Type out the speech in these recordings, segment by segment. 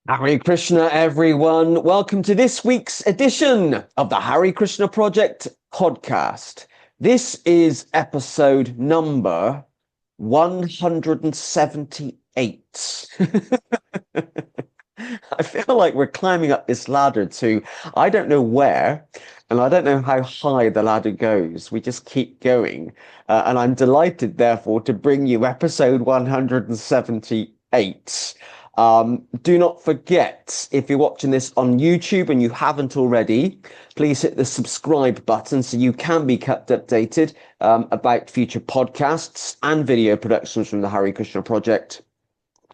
Hare Krishna, everyone. Welcome to this week's edition of the Hare Krishna Project podcast. This is episode number 178. I feel like we're climbing up this ladder to I don't know where, and I don't know how high the ladder goes. We just keep going. And I'm delighted, therefore, to bring you episode 178. Do not forget, if you're watching this on YouTube and you haven't already, please hit the subscribe button so you can be kept updated about future podcasts and video productions from the Hare Krishna Project.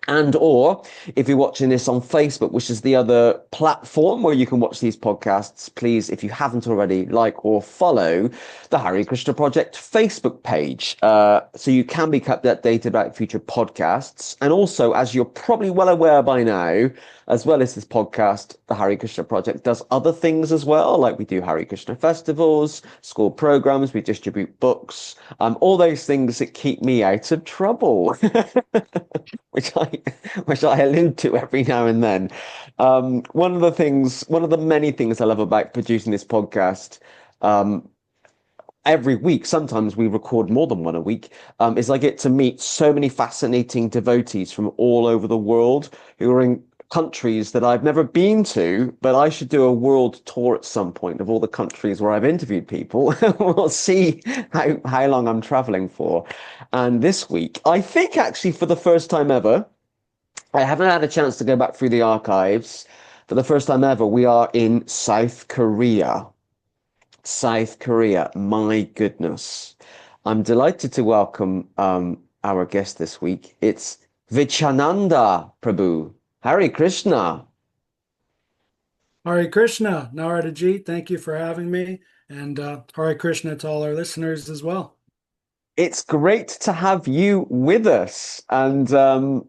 And or if you're watching this on Facebook, which is the other platform where you can watch these podcasts, please, if you haven't already, like or follow the Hare Krishna Project Facebook page, so you can be kept updated about future podcasts. And also, as you're probably well aware by now, as well as this podcast, the Hare Krishna Project does other things as well, like we do Hare Krishna festivals, school programs, we distribute books, all those things that keep me out of trouble. which I which I allude to every now and then. One of the many things I love about producing this podcast, um, every week, sometimes we record more than one a week, is I get to meet so many fascinating devotees from all over the world who are in countries that I've never been to, but I should do a world tour at some point of all the countries where I've interviewed people. We'll see how long I'm traveling for. And this week, I think actually for the first time ever, I haven't had a chance to go back through the archives. For the first time ever, we are in South Korea. South Korea, my goodness. I'm delighted to welcome our guest this week. It's Vichananda Prabhu. Hare Krishna. Hare Krishna, Naradaji, thank you for having me, and Hare Krishna to all our listeners as well. It's great to have you with us. And I'm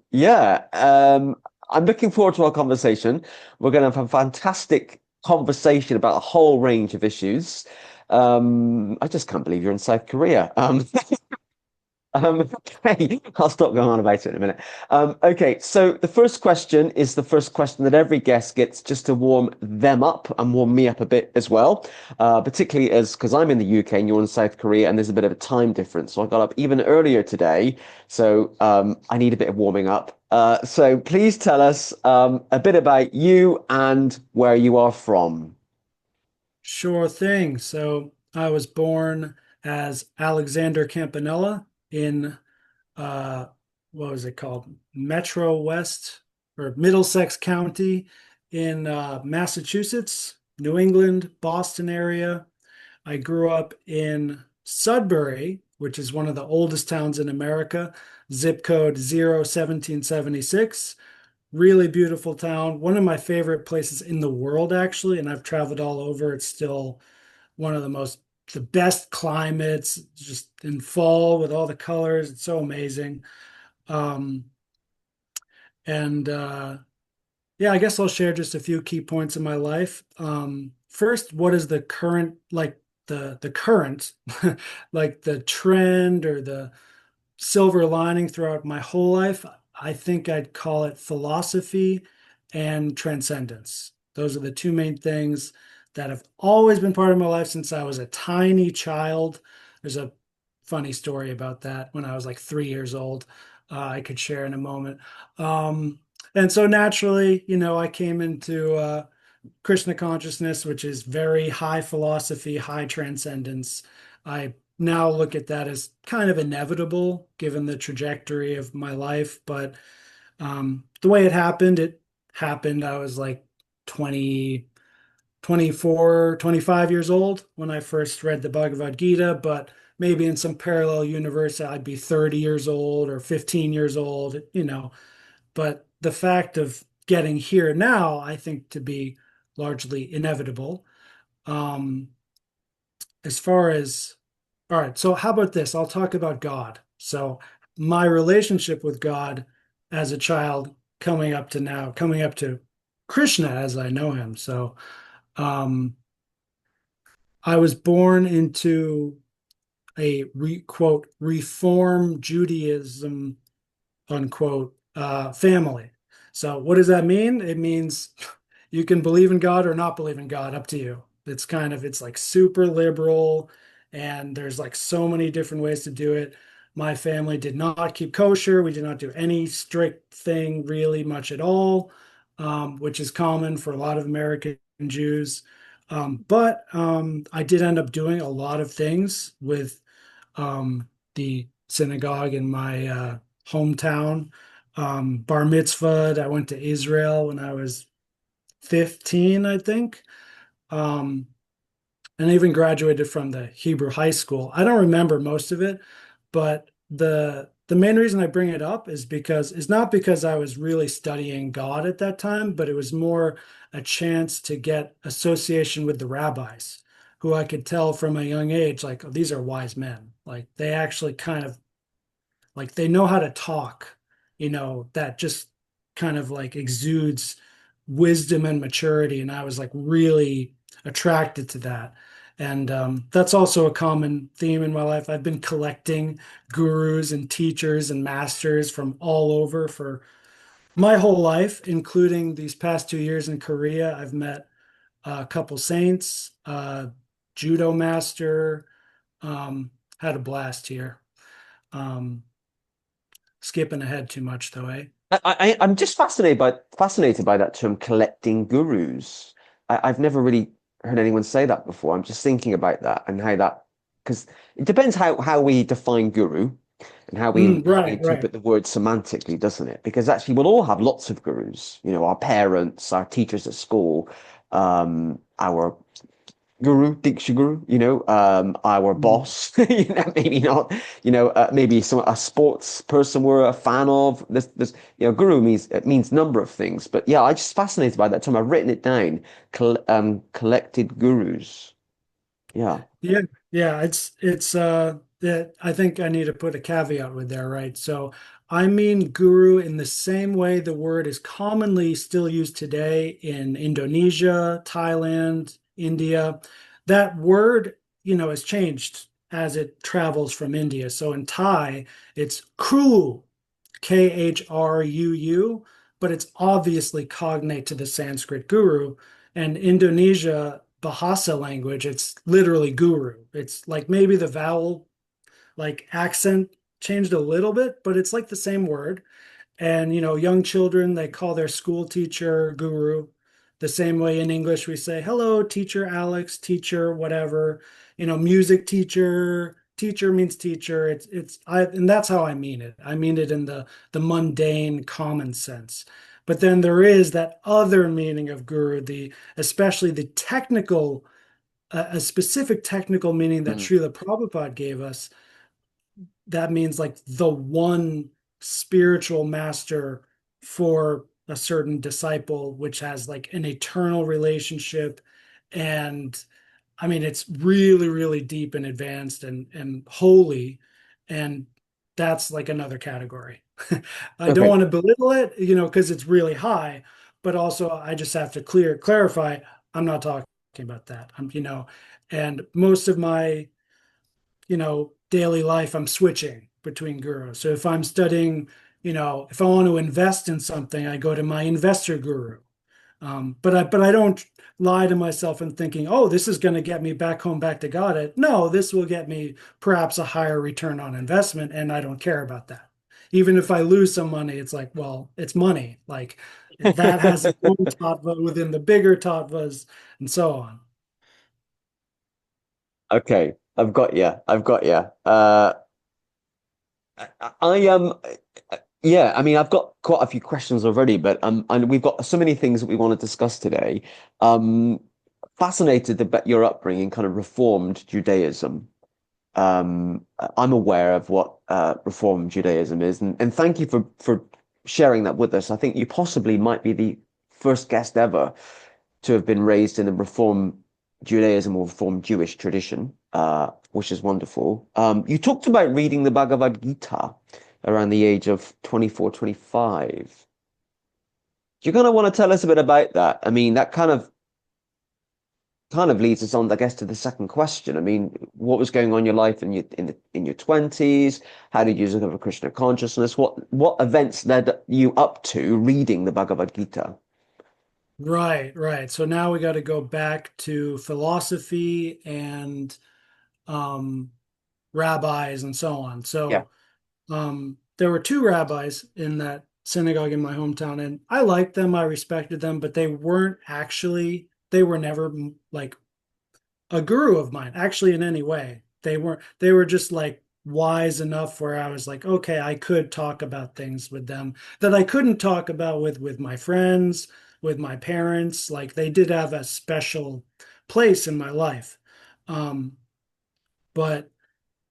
looking forward to our conversation. We're going to have a fantastic conversation about a whole range of issues. I just can't believe you're in South Korea. Okay, I'll stop going on about it in a minute. Okay, so the first question is the first question that every guest gets just to warm them up and warm me up a bit as well. Particularly as because I'm in the UK and you're in South Korea and there's a bit of a time difference. So I got up even earlier today. So I need a bit of warming up. So please tell us a bit about you and where you are from. Sure thing. So I was born as Alexander Campanella in uh, what was it called? Metro West or Middlesex County in Massachusetts, New England, Boston area. I grew up in Sudbury, which is one of the oldest towns in America, zip code 01776. Really beautiful town. One of my favorite places in the world, actually, and I've traveled all over. It's still one of the best climates, just in fall with all the colors. It's so amazing. Um, and Yeah, I guess I'll share just a few key points in my life. First, what is the current, like the current, like the trend or the silver lining throughout my whole life? I think I'd call it philosophy and transcendence. Those are the two main things that have always been part of my life since I was a tiny child. There's a funny story about that when I was like 3 years old. I could share in a moment. And so naturally, I came into Krishna consciousness, which is very high philosophy, high transcendence. I now look at that as kind of inevitable given the trajectory of my life. But the way it happened. I was like 20, 24, 25 years old when I first read the Bhagavad Gita, but maybe in some parallel universe, I'd be 30 years old or 15 years old. But the fact of getting here now, I think to be largely inevitable. Um, as far as, all right, so how about this? I'll talk about God. So my relationship with God as a child coming up to now, coming up to Krishna as I know him. So um, I was born into a quote Reform Judaism unquote family. So what does that mean? It means you can believe in God or not believe in God, up to you. It's like super liberal, and there's like so many different ways to do it. My family did not keep kosher. We did not do any strict thing really much at all, which is common for a lot of American Jews. But I did end up doing a lot of things with the synagogue in my hometown. Bar mitzvah. I went to Israel when I was 15, I think. Um, and I even graduated from the Hebrew high school. I don't remember most of it, but the main reason I bring it up is because it's not because I was really studying God at that time, but it was more a chance to get association with the rabbis, who I could tell from a young age, like, oh, these are wise men. Like they actually kind of like they know how to talk, that just kind of like exudes wisdom and maturity. And I was like really attracted to that. And that's also a common theme in my life. I've been collecting gurus and teachers and masters from all over for my whole life, including these past 2 years in Korea. I've met a couple saints, judo master, um, had a blast here. Um, Skipping ahead too much though, eh? I'm just fascinated by that term, collecting gurus. I've never really heard anyone say that before. I'm just thinking about that and how that, because it depends how we define guru and how we Right, right. interpret the word semantically, doesn't it? Because actually, we'll all have lots of gurus. You know, our parents, our teachers at school, our guru, Diksha guru, our Mm. boss, maybe not, maybe a sports person we're a fan of. Guru means number of things. But yeah, I'm just fascinated by that term. I've written it down. Collected gurus. Yeah. Yeah, yeah, it's that I think I need to put a caveat with there, right? So I mean guru in the same way the word is commonly still used today in Indonesia, Thailand, India. That word, has changed as it travels from India. So in Thai, it's kru, Khruu, but it's obviously cognate to the Sanskrit guru. And Indonesia, Bahasa language, it's literally guru. It's like maybe the vowel, like accent changed a little bit, but it's like the same word. And, young children, they call their school teacher guru. The same way in English, we say, hello, teacher Alex, teacher, whatever. Music teacher, teacher means teacher. And that's how I mean it. I mean it in the mundane, common sense. But then there is that other meaning of guru, especially the technical, a specific technical meaning that Mm. Srila Prabhupada gave us. That means like the one spiritual master for a certain disciple, which has like an eternal relationship. And I mean, it's really, really deep and advanced and holy. And that's like another category. I don't Okay. want to belittle it, because it's really high, but also I just have to clarify, I'm not talking about that. And most of my daily life, I'm switching between gurus. So if I'm studying, if I want to invest in something, I go to my investor guru. But I don't lie to myself and thinking, oh, this is going to get me back home, back to God. No, this will get me perhaps a higher return on investment, and I don't care about that. Even if I lose some money, it's like, well, it's money. Like that has its own tattva within the bigger tattvas, and so on. Okay. I've got you. I've got you. Yeah, I mean, I've got quite a few questions already, but and we've got so many things that we want to discuss today. Um, Fascinated about your upbringing, kind of Reformed Judaism. I'm aware of what Reformed Judaism is, and thank you for sharing that with us. I think you possibly might be the first guest ever to have been raised in a Reformed Judaism or Reformed Jewish tradition, which is wonderful. You talked about reading the Bhagavad Gita around the age of 24, 25. Do you kind of want to tell us a bit about that? I mean, that kind of kind of leads us on, I guess, to the second question. I mean, what was going on in your life in your 20s? How did you discover Krishna consciousness? What events led you up to reading the Bhagavad Gita? Right, right. So now we got to go back to philosophy and um, rabbis and so on. Yeah. So there were two rabbis in that synagogue in my hometown, and I liked them, I respected them, but they were never like a guru of mine, actually, in any way. They were just like wise enough where I was like, okay, I could talk about things with them that I couldn't talk about with my friends, with my parents. Like they did have a special place in my life. Um, but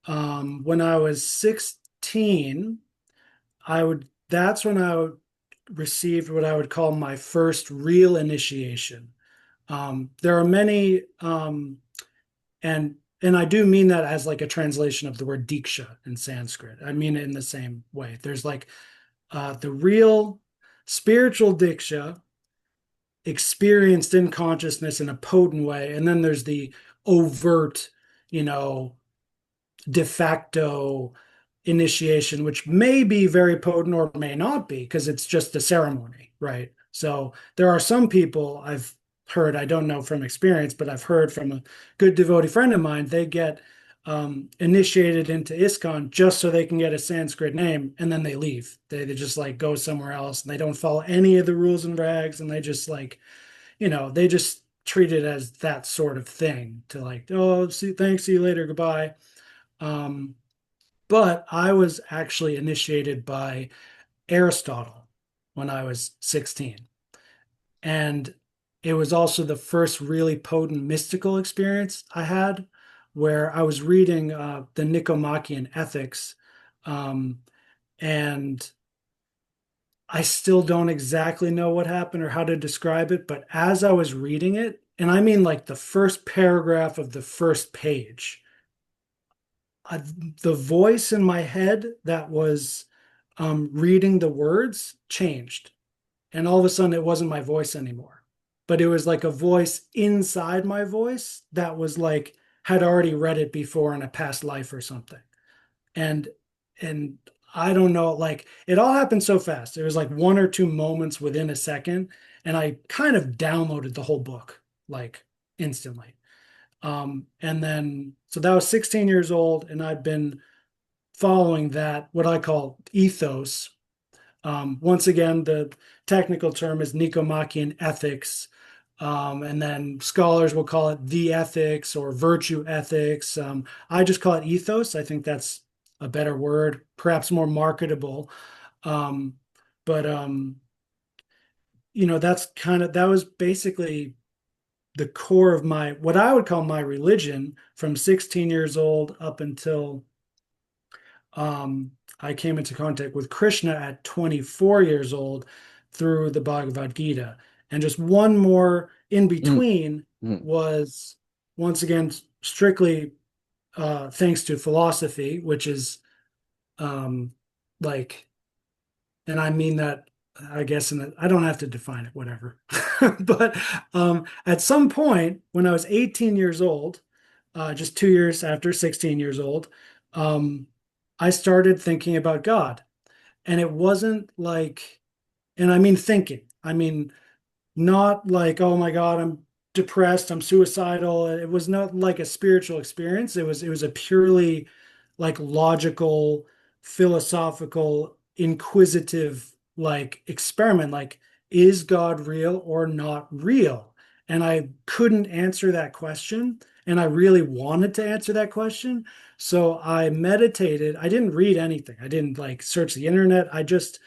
when I was 16, that's when received what I would call my first real initiation. There are many, and I do mean that as like a translation of the word diksha in Sanskrit. I mean it in the same way. There's like the real spiritual diksha experienced in consciousness in a potent way, and then there's the overt, you know, de facto initiation, which may be very potent or may not be because it's just a ceremony, right? So there are some people I've heard, I don't know from experience, but I've heard from a good devotee friend of mine, they get initiated into ISKCON just so they can get a Sanskrit name and then they leave. They just like go somewhere else and they don't follow any of the rules and regs and they just like, they just treat it as that sort of thing to like, oh, see, thanks, see you later, goodbye. Um, but I was actually initiated by Aristotle when I was 16. And it was also the first really potent mystical experience I had where I was reading the Nicomachean Ethics. Um, and I still don't exactly know what happened or how to describe it. But as I was reading it, and I mean like the first paragraph of the first page, I, the voice in my head that was reading the words changed. And all of a sudden, it wasn't my voice anymore. But it was like a voice inside my voice that was like, had already read it before in a past life or something. And, and I don't know, like it all happened so fast. It was like one or two moments within a second. And I kind of downloaded the whole book like instantly. And then, so that was 16 years old, and I've been following that, what I call ethos. Once again, the technical term is Nicomachean ethics. And then scholars will call it the ethics or virtue ethics. I just call it ethos. I think that's a better word, perhaps more marketable. Um, but, that was basically the core of what I would call my religion from 16 years old up until I came into contact with Krishna at 24 years old through the Bhagavad Gita. And just one more in Mm, between mm. was once again strictly thanks to philosophy, which is um, like, and I mean that, I guess, I don't have to define it, whatever. But at some point when I was 18 years old, just 2 years after 16 years old, um, I started thinking about God. And it wasn't like, and I mean thinking, I mean, not like, oh my God, I'm depressed, I'm suicidal. It was not like a spiritual experience. It was a purely like logical, philosophical, inquisitive like experiment. Like, is God real or not real? And I couldn't answer that question. And I really wanted to answer that question. So I meditated. I didn't read anything. I didn't like search the internet. I just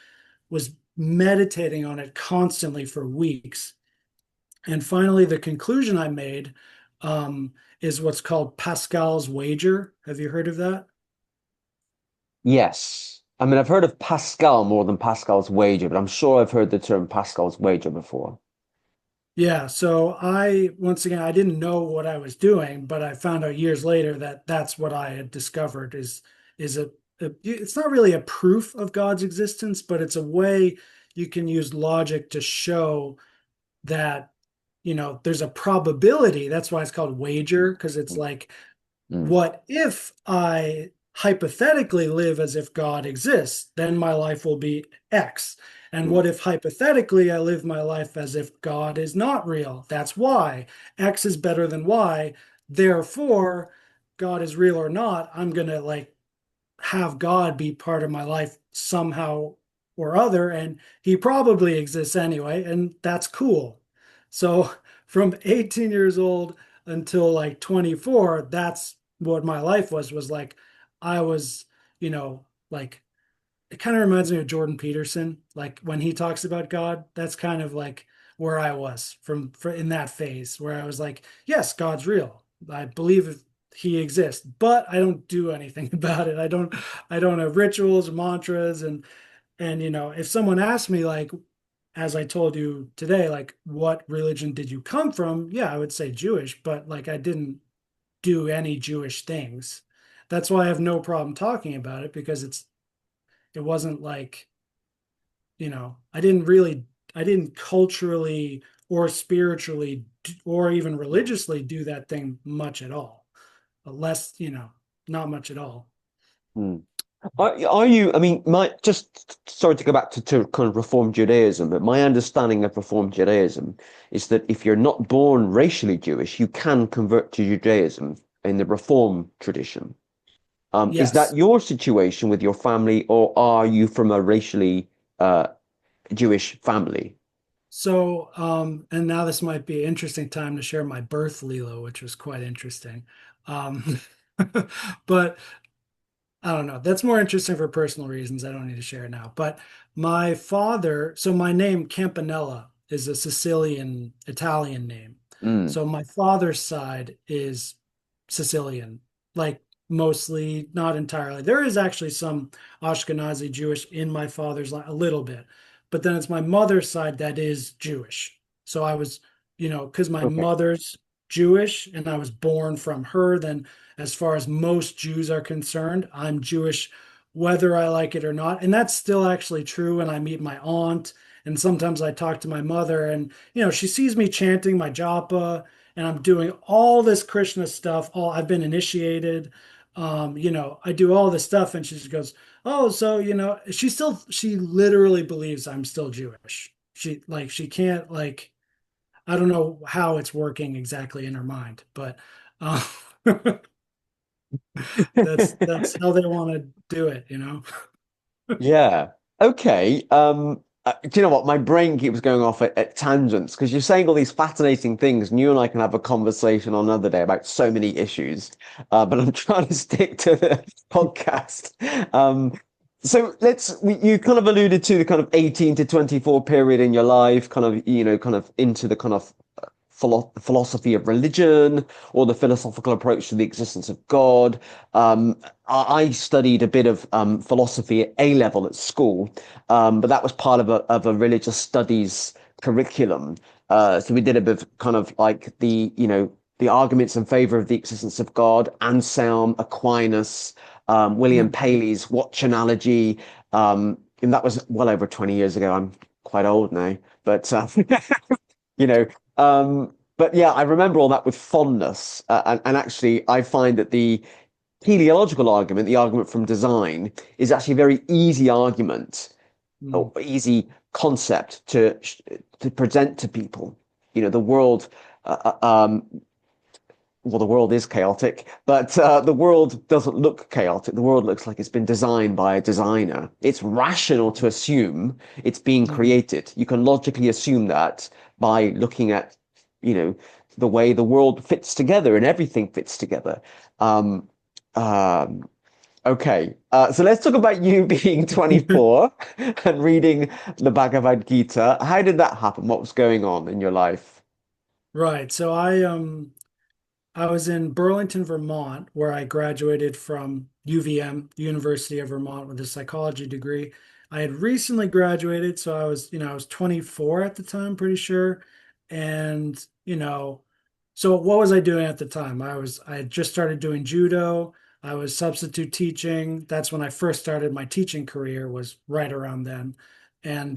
was meditating on it constantly for weeks. And finally, the conclusion I made is what's called Pascal's wager. Have you heard of that? Yes. I mean, I've heard of Pascal more than Pascal's wager, but I'm sure I've heard the term Pascal's wager before. Yeah. So once again, I didn't know what I was doing, but I found out years later that that's what I had discovered is it's not really a proof of God's existence, but it's a way you can use logic to show that there's a probability. That's why it's called wager, because it's like, Mm, what if I hypothetically live as if God exists? Then my life will be X. And mm, what if hypothetically I live my life as if God is not real? That's Y. X is better than Y. Therefore, God is real or not, I'm going to like have God be part of my life somehow or other. And he probably exists anyway. And that's cool. So from 18 years old until like 24, that's what my life was like, I was, like, it kind of reminds me of Jordan Peterson. Like when he talks about God, that's kind of like where I was in that phase where I was like, yes, God's real. I believe he exists, but I don't do anything about it. I don't have rituals or mantras. And if someone asked me, like, as I told you today, like, what religion did you come from? Yeah, I would say Jewish, but like I didn't do any Jewish things. That's why I have no problem talking about it, because it wasn't like, I didn't culturally or spiritually or even religiously do that thing much at all. Less, not much at all. mm. Are you, I mean, just sorry to go back to kind of Reform Judaism, but my understanding of Reform Judaism is that if you're not born racially Jewish, you can convert to Judaism in the Reform tradition. Is that Yes. your situation with your family, or are you from a racially uh, Jewish family? And now this might be an interesting time to share my birth Lilo, which was quite interesting. Um, but I don't know. That's more interesting for personal reasons. I don't need to share it now. But my father, so my name Campanella is a Sicilian Italian name. Mm, So my father's side is Sicilian, like mostly, not entirely. There is actually some Ashkenazi Jewish in my father's line, a little bit, but then it's my mother's side that is Jewish. So I was, because my okay. mother's Jewish and I was born from her, then as far as most Jews are concerned, I'm Jewish, whether I like it or not. And that's still actually true when I meet my aunt. And sometimes I talk to my mother, and she sees me chanting my japa, and I'm doing all this Krishna stuff. All I've been initiated. I do all this stuff, and she just goes, "Oh, so she literally believes I'm still Jewish. She can't, like, I don't know how it's working exactly in her mind, but uh, that's how they want to do it. Yeah. Okay. Do you know what? My brain keeps going off at tangents because you're saying all these fascinating things, and you and I can have a conversation on another day about so many issues. But I'm trying to stick to the podcast. So you kind of alluded to the kind of 18 to 24 period in your life, kind of, kind of into the kind of philosophy of religion or the philosophical approach to the existence of God. I studied a bit of philosophy at A level at school, but that was part of a religious studies curriculum. So we did a bit of kind of like the arguments in favor of the existence of God, Anselm, Aquinas, William Mm. Paley's watch analogy. And that was well over 20 years ago. I'm quite old now, but you know, but yeah, I remember all that with fondness. And actually, I find that the teleological argument, the argument from design, is actually a very easy argument or Mm. easy concept to present to people. The world, uh, uh, um, well, the world is chaotic, but the world doesn't look chaotic. The world looks like it's been designed by a designer. It's rational to assume it's being Mm. created. You can logically assume that by looking at, you know, the way the world fits together and everything fits together. Um, um, okay, so let's talk about you being 24 and reading the Bhagavad Gita. How did that happen? What was going on in your life? Right. So I was in Burlington, Vermont, where I graduated from UVM, University of Vermont, with a psychology degree. I had recently graduated, so I was 24 at the time, pretty sure. And, so what was I doing at the time? I had just started doing judo. I was substitute teaching. That's when I first started my teaching career, was right around then. And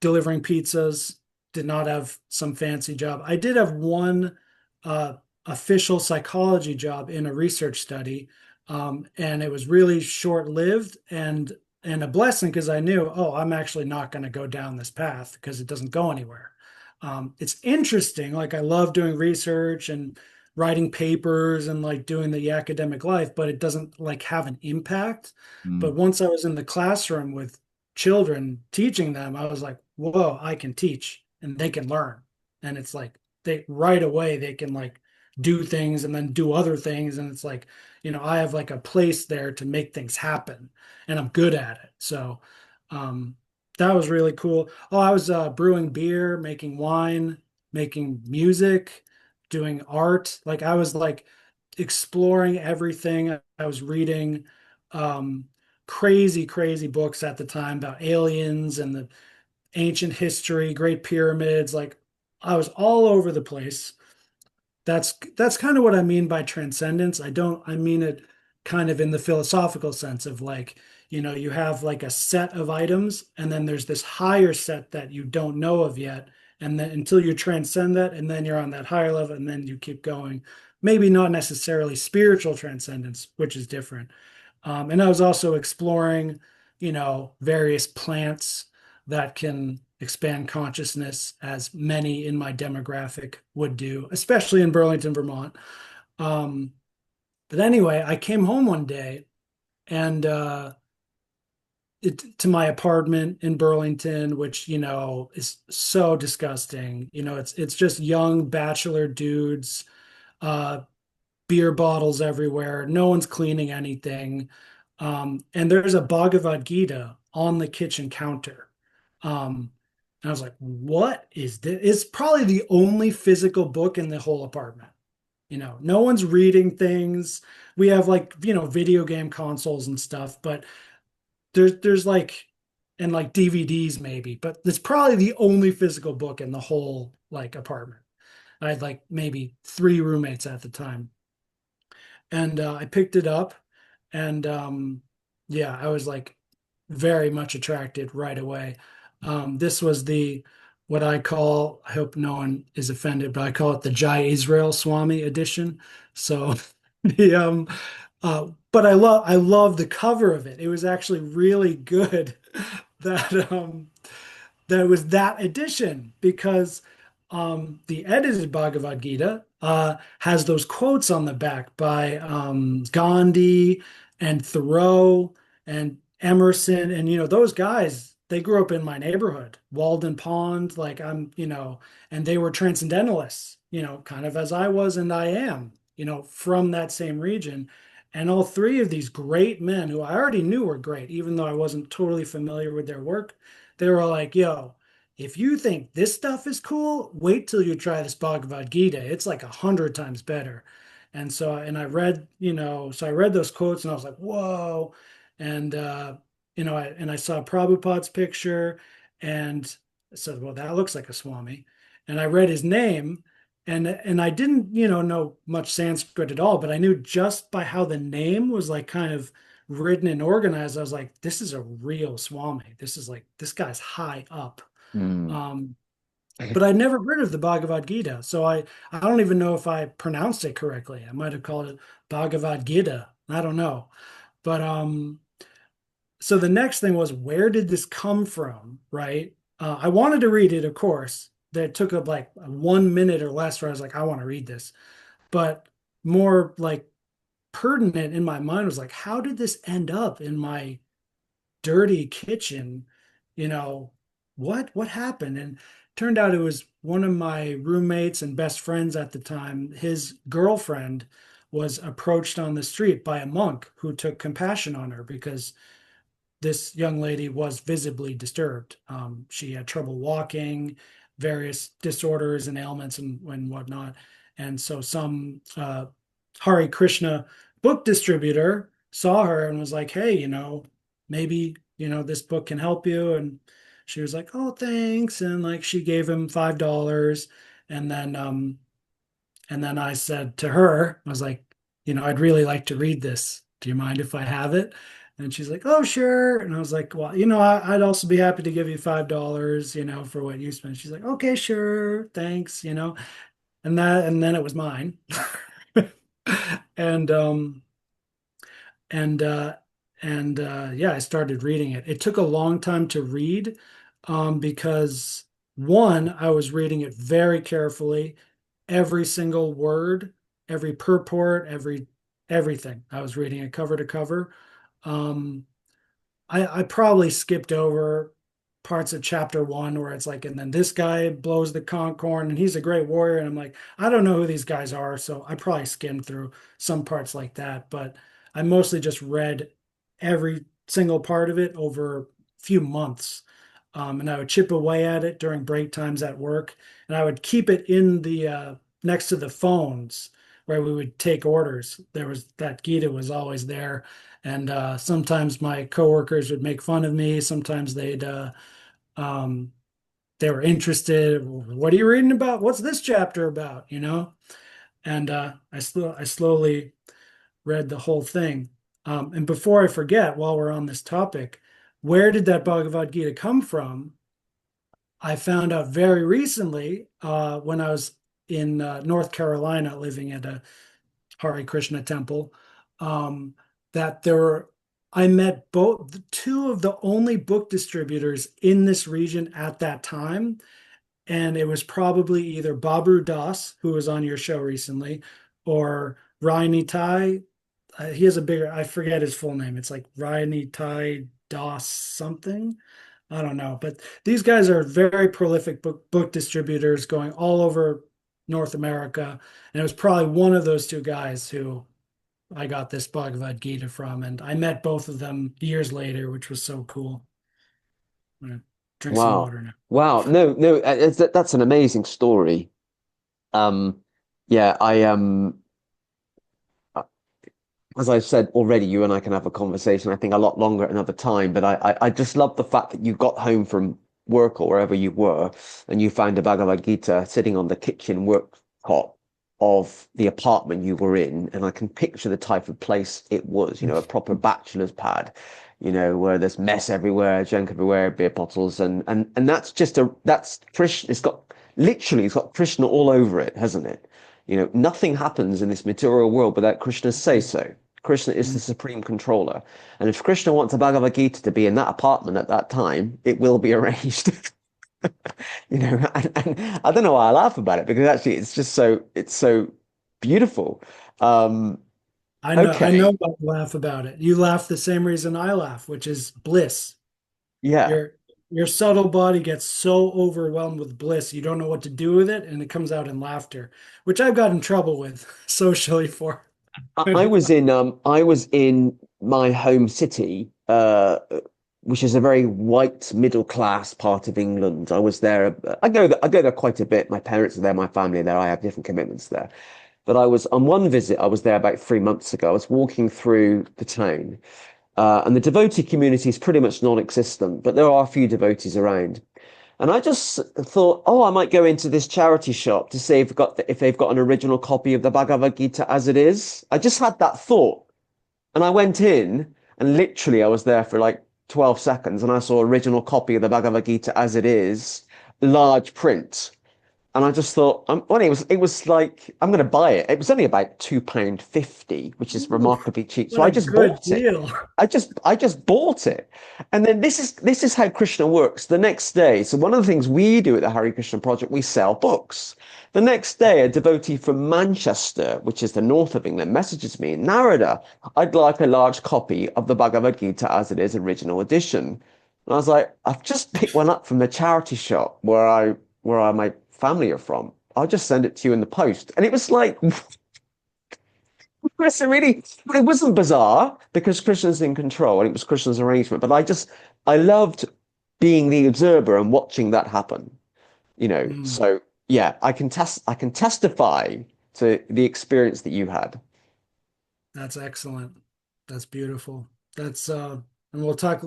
delivering pizzas. did not have some fancy job. I did have one uh, official psychology job in a research study, and it was really short-lived and a blessing because I knew, oh, I'm actually not going to go down this path because it doesn't go anywhere. It's interesting. Like I love doing research and writing papers and like doing the academic life, but it doesn't like have an impact. Mm. But once I was in the classroom with children teaching them, I was like, whoa, I can teach and they can learn. And it's like they right away they can like do things and then do other things. And it's like, I have like a place there to make things happen and I'm good at it. So um that was really cool. Oh, I was brewing beer, making wine, making music, doing art. Like I was like exploring everything. I was reading um crazy, crazy books at the time about aliens and the ancient history, Great Pyramids. Like I was all over the place. That's kind of what I mean by transcendence. I mean it kind of in the philosophical sense of like, you have like a set of items and then there's this higher set that you don't know of yet. And then until you transcend that, and then you're on that higher level, and then you keep going. Maybe not necessarily spiritual transcendence, which is different. And I was also exploring, various plants that can expand consciousness, as many in my demographic would do, especially in Burlington, Vermont. Um, but anyway, I came home one day and to my apartment in Burlington, which is so disgusting. It's just young bachelor dudes, uh, beer bottles everywhere. No one's cleaning anything. And there's a Bhagavad Gita on the kitchen counter. And I was like, what is this? It's probably the only physical book in the whole apartment. No one's reading things. We have like, video game consoles and stuff, but there's like, and like DVDs maybe, but it's probably the only physical book in the whole like apartment. I had like maybe three roommates at the time. And I picked it up and yeah, I was like very much attracted right away. This was the what I call, I hope no one is offended, but I call it the Jai Israel Swami edition. So the but I love the cover of it. It was actually really good that that was that edition because the edited Bhagavad Gita has those quotes on the back by Gandhi and Thoreau and Emerson. And, those guys, they grew up in my neighborhood, Walden Pond, like and they were transcendentalists, kind of as I was and I am, from that same region. And all three of these great men who I already knew were great, even though I wasn't totally familiar with their work, they were like, yo, if you think this stuff is cool, wait till you try this Bhagavad Gita. It's like 100 times better. And so, and I read, so I read those quotes and I was like, whoa. And, I saw Prabhupada's picture and I said, well, that looks like a Swami. And I read his name and I didn't, know much Sanskrit at all, but I knew just by how the name was like kind of written and organized, I was like, this is a real Swami. This is like, this guy's high up. Mm. Um, but I'd never heard of the Bhagavad Gita, so I don't even know if I pronounced it correctly. I might have called it Bhagavad Gita. I don't know. But so the next thing was, where did this come from, right? I wanted to read it, of course. That took up like 1 minute or less where I was like, I want to read this. But more like pertinent in my mind was like, how did this end up in my dirty kitchen? you know what happened? And turned out it was one of my roommates and best friends at the time. His girlfriend was approached on the street by a monk who took compassion on her because this young lady was visibly disturbed. She had trouble walking, various disorders and ailments and whatnot. And so some Hare Krishna book distributor saw her and was like, hey, maybe, this book can help you. And she was like, oh, thanks. And like she gave him $5. And then I said to her, I was like, I'd really like to read this. Do you mind if I have it? And she's like, "Oh, sure." And I was like, "Well, I'd also be happy to give you $5, for what you spent." She's like, "Okay, sure, thanks." And then it was mine. And and uh yeah, I started reading it. It took a long time to read, because one, I was reading it very carefully, every single word, every purport, everything. I was reading it cover to cover. Um, I probably skipped over parts of chapter one where it's like, and then this guy blows the conch horn and he's a great warrior. And I'm like, I don't know who these guys are. So I probably skimmed through some parts like that. But I mostly just read every single part of it over a few months. And I would chip away at it during break times at work. And I would keep it in the next to the phones where we would take orders. There was that Gita was always there, and sometimes my coworkers would make fun of me. Sometimes um, they were interested. What are you reading about? What's this chapter about? And I slowly read the whole thing. And before I forget, while we're on this topic, where did that Bhagavad Gita come from? I found out very recently, when I was in North Carolina living at a Hare Krishna temple, um, that there were, I met both two of the only book distributors in this region at that time. And it was probably either Babu Das, who was on your show recently, or Raini Tai. He has a bigger, I forget his full name. It's like Raini Tai Das something. I don't know. But these guys are very prolific book distributors going all over North America. And it was probably one of those two guys who I got this Bhagavad Gita from. And I met both of them years later, which was so cool. I'm gonna drink some Wow. water now. Wow. No, no, that's an amazing story. Yeah, as I've said already, you and I can have a conversation, I think a lot longer at another time, but I just love the fact that you got home from work or wherever you were and you found a Bhagavad Gita sitting on the kitchen worktop of the apartment you were in. And I can picture the type of place it was, a proper bachelor's pad, where there's mess everywhere, junk everywhere, beer bottles, and that's Krishna. It's got Krishna all over it, hasn't it? Nothing happens in this material world without Krishna's say so. Krishna is the supreme controller. And if Krishna wants a Bhagavad Gita to be in that apartment at that time, it will be arranged. And I don't know why I laugh about it because actually it's so beautiful. Um, I know okay. about laugh about it. You laugh the same reason I laugh, which is bliss. Yeah. Your your subtle body gets so overwhelmed with bliss, you don't know what to do with it, and it comes out in laughter, which I've got in trouble with socially for. I was in my home city, which is a very white middle class part of England. I was there. I go there quite a bit. My parents are there, my family are there. I have different commitments there. But I was on one visit. I was there about 3 months ago. I was walking through the town, and the devotee community is pretty much non-existent, but there are a few devotees around. And I just thought, oh, I might go into this charity shop to see if they've got an original copy of the Bhagavad Gita as it is. I just had that thought, and I went in, and literally I was there for like 12 seconds, and I saw original copy of the Bhagavad Gita as it is, large print. And I just thought, well, it was like I'm going to buy it. It was only about £2.50, which is Ooh, remarkably cheap. So what I a just good bought it. deal. I just bought it. And then this is how Krishna works. The next day, so one of the things we do at the Hare Krishna Project, we sell books. The next day, a devotee from Manchester, which is the north of England, messages me, Narada, I'd like a large copy of the Bhagavad Gita as it is, original edition. And I was like, I've just picked one up from the charity shop where my family are from. I'll just send it to you in the post. And it was like, it wasn't bizarre because Krishna's in control and it was Krishna's arrangement. But I loved being the observer and watching that happen, Mm, So yeah, I can testify to the experience that you had. that's excellent. That's beautiful. That's and we'll talk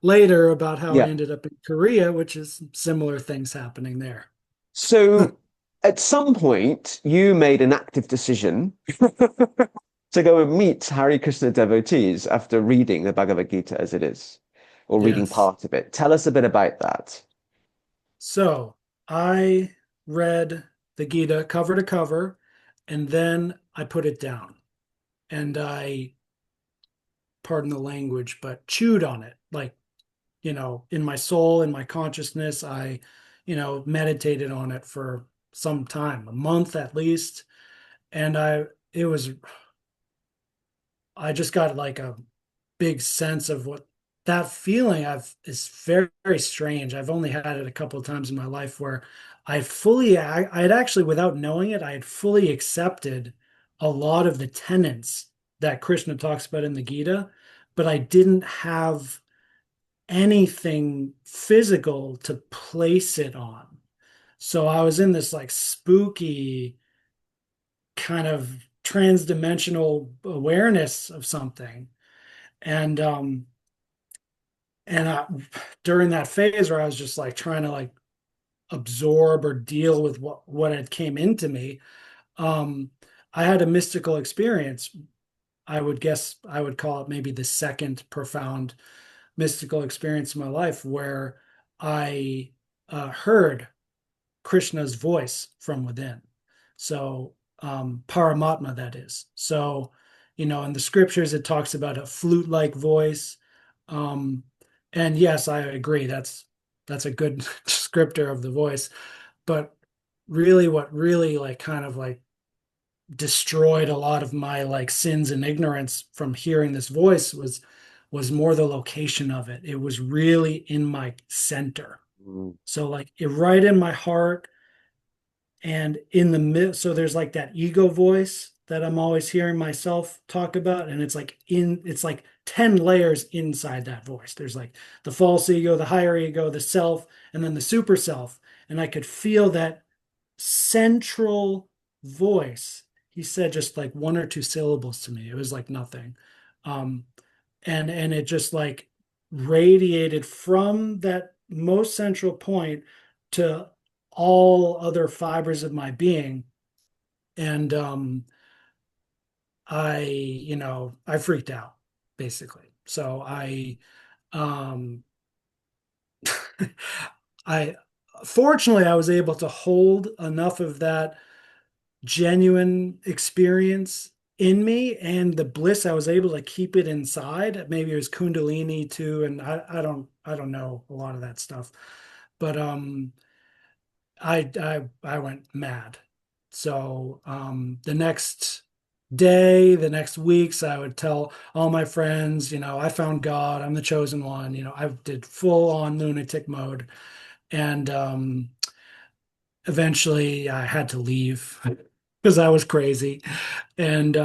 later about how I Yeah. ended up in Korea, which is similar things happening there. So at some point, you made an active decision to go and meet Hare Krishna devotees after reading the Bhagavad Gita as it is, or reading Yes. part of it. Tell us a bit about that. So I read the Gita cover to cover, and then I put it down and I, pardon the language, but chewed on it. Like, in my soul, in my consciousness, I, meditated on it for some time, a month at least. And it was, I just got like a big sense of what that feeling I've is very, very strange. I've only had it a couple of times in my life where I had actually, without knowing it, I had fully accepted a lot of the tenets that Krishna talks about in the Gita, but I didn't have anything physical to place it on. So I was in this like spooky kind of transdimensional awareness of something. And during that phase where I was just like trying to like absorb or deal with what had came into me, um, I had a mystical experience. I would guess I would call it maybe the second profound mystical experience in my life where I heard Krishna's voice from within. So, Paramatma, that is. So, in the scriptures, it talks about a flute-like voice. Um, and yes, I agree. That's a good descriptor of the voice. But really, what really like kind of like destroyed a lot of my like sins and ignorance from hearing this voice was more the location of it. It was really in my center. Mm. So like it right in my heart and in the mid, so there's like that ego voice that I'm always hearing myself talk about, and it's like 10 layers inside that voice. There's like the false ego, the higher ego, the self, and then the super self. And I could feel that central voice. He said just like one or two syllables to me. It was like nothing. Um, and it just like radiated from that most central point to all other fibers of my being. And I freaked out basically. So um I fortunately I was able to hold enough of that genuine experience in me and the bliss. I was able to keep it inside. Maybe it was Kundalini too, and I don't know a lot of that stuff. But I went mad. So the next day, the next weeks, I would tell all my friends, I found God, I'm the chosen one. I did full on lunatic mode. And eventually I had to leave because I was crazy. And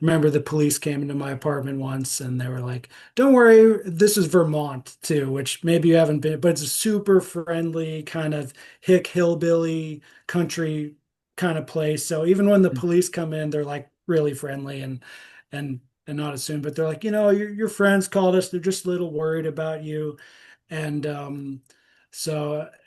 remember the police came into my apartment once and they were like, "Don't worry, this is Vermont too," which maybe you haven't been, but it's a super friendly kind of hick hillbilly country kind of place. So even when the police come in, they're like really friendly and and not assumed, but they're like, your friends called us. They're just a little worried about you. And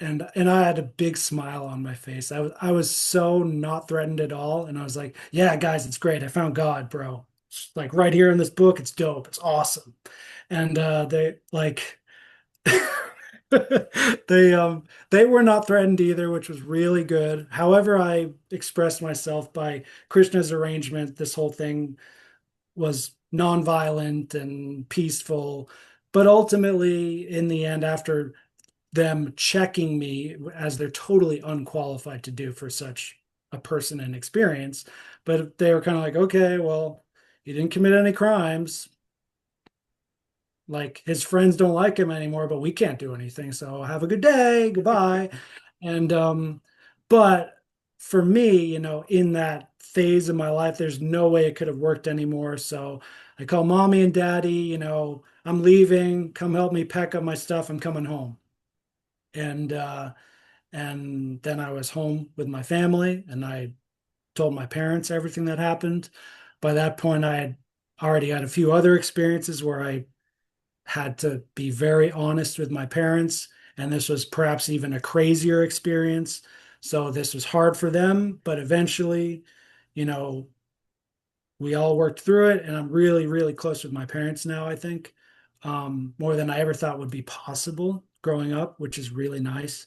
and I had a big smile on my face. I was so not threatened at all. And I was like, "Yeah, guys, it's great. I found God, bro. It's like right here in this book. It's dope. It's awesome." And they like they were not threatened either, which was really good. However, I expressed myself by Krishna's arrangement. This whole thing was nonviolent and peaceful. But ultimately, in the end, after them checking me as they're totally unqualified to do for such a person and experience. But they were kind of like, "Okay, well, you didn't commit any crimes. Like his friends don't like him anymore, but we can't do anything. So have a good day. Goodbye." And but for me, in that phase of my life, there's no way it could have worked anymore. So I call mommy and daddy, "I'm leaving. Come help me pack up my stuff. I'm coming home." And and then I was home with my family and I told my parents everything that happened. By that point, I had already had a few other experiences where I had to be very honest with my parents. And this was perhaps even a crazier experience. So this was hard for them. But eventually, you know, we all worked through it, and I'm really, really close with my parents now, I think, more than I ever thought would be possible growing up, which is really nice.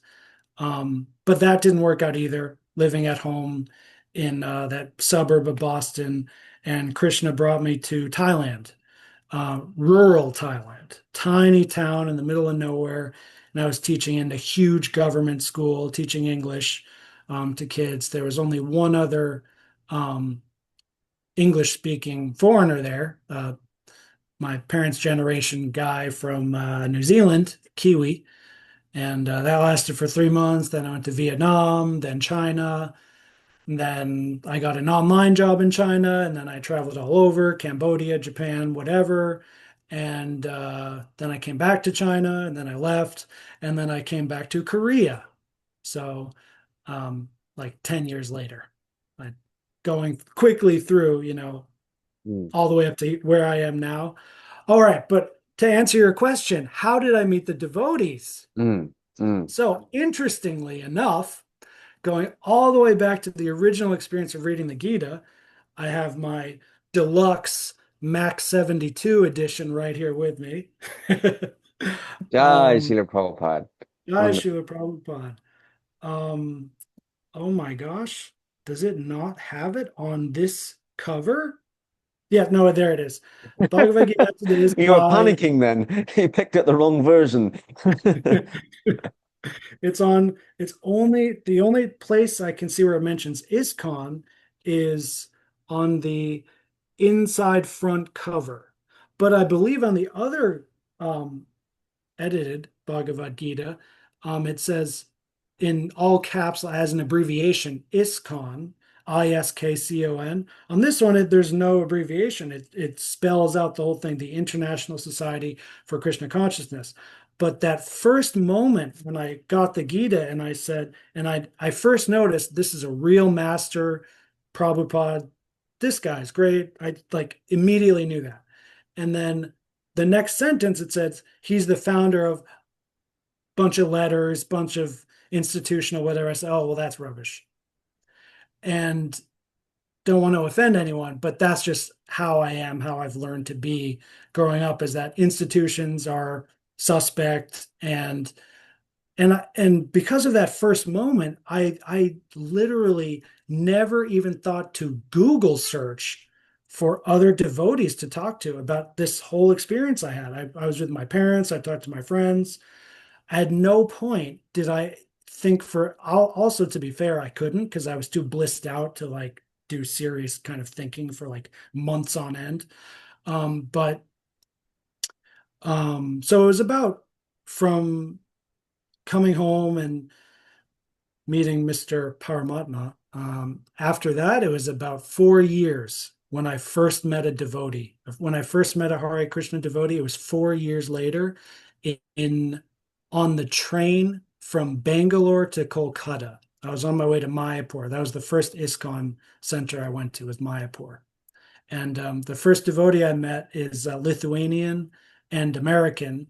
But that didn't work out either, living at home in that suburb of Boston. And Krishna brought me to Thailand, rural Thailand, tiny town in the middle of nowhere. And I was teaching in a huge government school, teaching English to kids. There was only one other um, English speaking foreigner there, my parents' generation guy from New Zealand, Kiwi. And that lasted for 3 months. Then I went to Vietnam, then China. And then I got an online job in China. And then I traveled all over Cambodia, Japan, whatever. And then I came back to China and then I left. And then I came back to Korea. So, like 10 years later, I, going quickly through, Mm, all the way up to where I am now. All right. But to answer your question, how did I meet the devotees? mm, mm. So, interestingly enough, going all the way back to the original experience of reading the Gita, I have my deluxe Max 72 edition right here with me. Jai um, Srila Prabhupada. Jai Wonderful. Srila Prabhupada. Um, oh my gosh, does it not have it on this cover? Yeah, no, there it is. Bhagavad Gita is You were by panicking then. You picked up the wrong version. it's only the only place I can see where it mentions ISKCON is on the inside front cover. But I believe on the other um, edited Bhagavad Gita, it says in all caps as an abbreviation, ISKCON, ISKCON. On this one, there's no abbreviation. It spells out the whole thing, the International Society for Krishna Consciousness. But that first moment when I got the Gita and I said, and I first noticed this is a real master, Prabhupada. This guy's great. I like immediately knew that. And then the next sentence it says he's the founder of bunch of letters, bunch of institutional whatever. I said, oh well, that's rubbish, and don't want to offend anyone, but that's just how I am, how I've learned to be growing up. Is that institutions are suspect, and because of that first moment, I literally never even thought to Google search for other devotees to talk to about this whole experience I had. I was with my parents, I talked to my friends. At no point did I think for also to be fair, I couldn't because I was too blissed out to like do serious kind of thinking for like months on end. But so it was about from coming home and meeting Mr. Paramatma. After that, it was about 4 years when I first met a devotee. When I first met a Hare Krishna devotee, it was 4 years later in on the train from Bangalore to Kolkata. I was on my way to Mayapur. That was the first ISKCON center I went to, was Mayapur. And the first devotee I met is Lithuanian and American.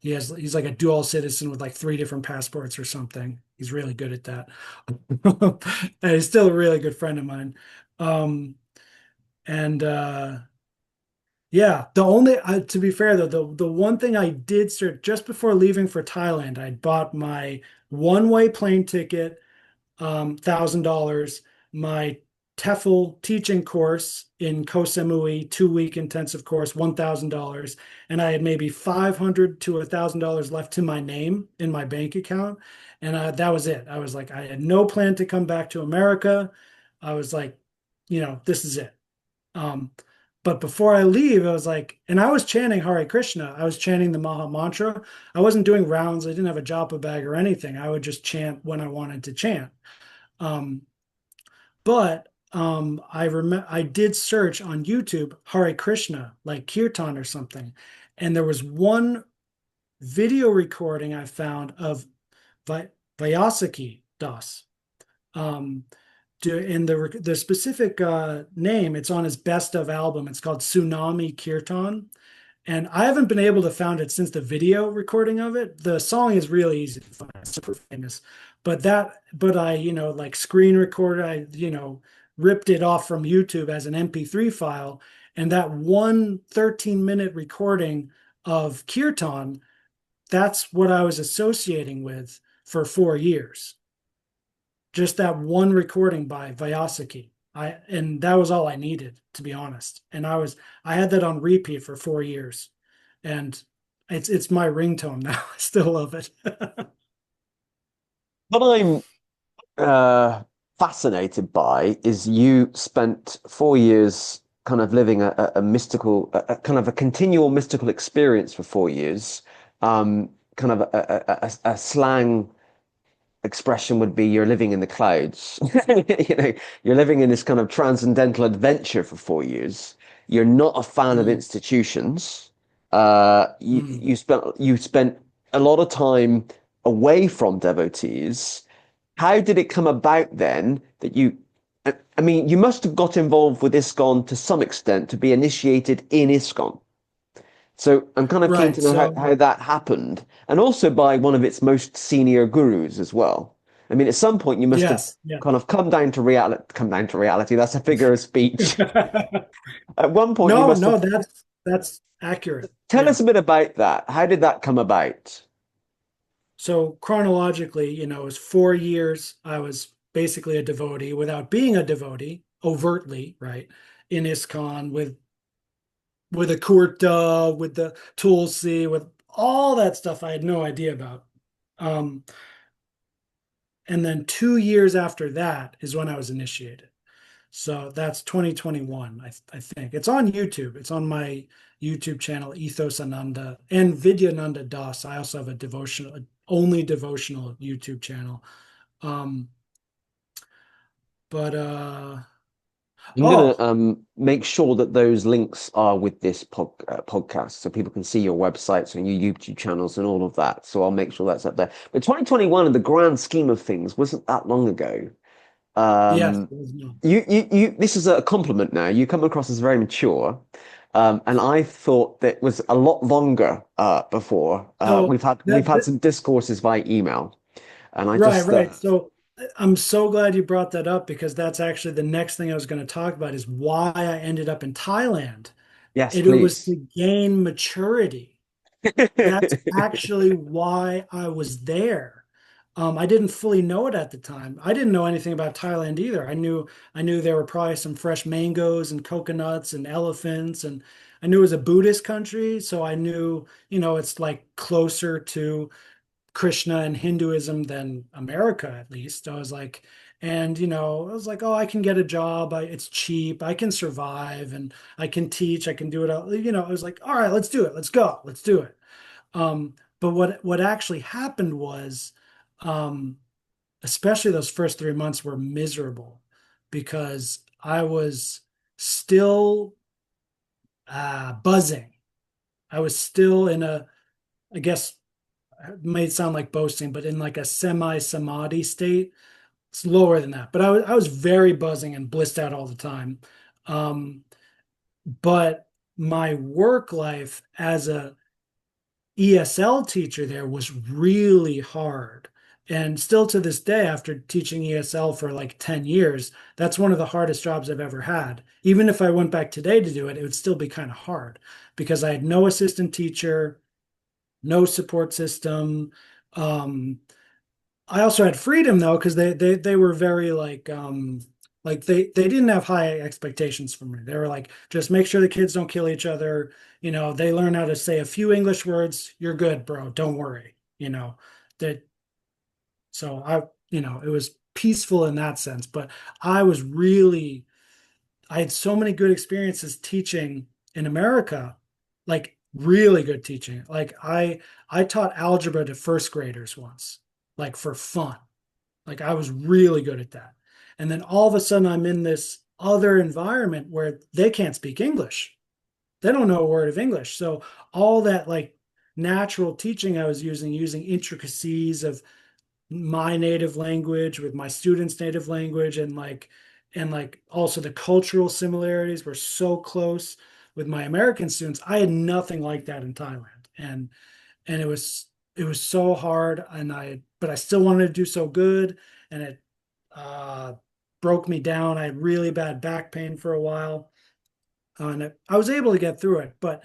He's like a dual citizen with like three different passports or something. He's really good at that. And he's still a really good friend of mine. Um, and yeah, the only to be fair though, the one thing I did start just before leaving for Thailand, I bought my one-way plane ticket, $1,000, my TEFL teaching course in Koh Samui, 2 week intensive course, $1,000, and I had maybe 500 to $1,000 left to my name in my bank account, and that was it. I was like, I had no plan to come back to America. I was like, this is it. Um, but before I leave, I was like, and I was chanting Hare Krishna. I was chanting the Maha Mantra. I wasn't doing rounds. I didn't have a japa bag or anything. I would just chant when I wanted to chant. Um, but I did search on YouTube Hare Krishna, like kirtan or something, and there was one video recording I found of Vyasaki Das. Um, in the specific name, it's on his best of album. It's called Tsunami Kirtan, and I haven't been able to find it since the video recording of it. The song is really easy to find, it's super famous. But I, like screen recorded, I, ripped it off from YouTube as an MP3 file. And that one 13-minute recording of Kirtan, that's what I was associating with for 4 years. Just that one recording by Vyasaki. And that was all I needed, to be honest. And I had that on repeat for 4 years. And it's my ringtone now. I still love it. What I'm fascinated by is you spent 4 years kind of living a mystical, a kind of a continual mystical experience for 4 years. Kind of a slang expression would be you're living in the clouds. You know, you're living in this kind of transcendental adventure for 4 years. You're not a fan of Mm, institutions. mm. You spent a lot of time away from devotees. How did it come about then that I mean, you must have got involved with ISKCON to some extent to be initiated in ISKCON. So I'm kind of keen Right. to know So, how that happened, and also by one of its most senior gurus as well. I mean, at some point you must have yes. Yeah. kind of come down to reality. Come down to reality. That's a figure of speech. At one point you No, must have. no, that's accurate. Tell Yeah. us a bit about that. How did that come about? So chronologically, it was 4 years. I was basically a devotee without being a devotee overtly, right? In ISKCON with a kurta, with the tulsi, with all that stuff I had no idea about. Um, and then 2 years after that is when I was initiated. So that's 2021, I think. It's on YouTube. It's on my YouTube channel, Ethos Ananda and Vidyananda Das. I also have a only devotional YouTube channel. Um, but I'm gonna oh, make sure that those links are with this podcast so people can see your websites and your YouTube channels and all of that. So I'll make sure that's up there. But 2021, in the grand scheme of things, wasn't that long ago. yes, Um, it was no. this is a compliment now. You come across as very mature. And I thought that was a lot longer before. So We've that, had that some discourses via email, and I right, just right. So I'm so glad you brought that up because that's actually the next thing I was going to talk about is why I ended up in Thailand. yes, It was please. to gain maturity. That's actually why I was there. I didn't fully know it at the time. I didn't know anything about Thailand either. I knew there were probably some fresh mangoes and coconuts and elephants, and I knew it was a Buddhist country, so I knew, it's like closer to Krishna and Hinduism than America, at least. I was like, oh, I can get a job. It's cheap. I can survive and I can teach. I can do it all. I was like, all right, let's do it. Let's go. Let's do it. But what actually happened was, um, especially those first 3 months were miserable because I was still buzzing. I was still in I guess it may sound like boasting, but in like a semi-samadhi state. It's lower than that, but I was very buzzing and blissed out all the time. Um, but my work life as a ESL teacher there was really hard. And still to this day, after teaching ESL for like 10 years, that's one of the hardest jobs I've ever had. Even if I went back today to do it, it would still be kind of hard because I had no assistant teacher, no support system. Um, I also had freedom though, because they were very like they didn't have high expectations for me. They were like, just make sure the kids don't kill each other. They learn how to say a few English words. You're good, bro. Don't worry. That so it was peaceful in that sense. But I was really I had so many good experiences teaching in America, like really good teaching. Like I taught algebra to first graders once, like for fun. Like I was really good at that. And then all of a sudden I'm in this other environment where they can't speak English. They don't know a word of English. So all that like natural teaching I was using intricacies of my native language with my students' native language and also the cultural similarities were so close with my American students. I had nothing like that in Thailand. And it was so hard but I still wanted to do so good and it uh broke me down. I had really bad back pain for a while, and I was able to get through it. But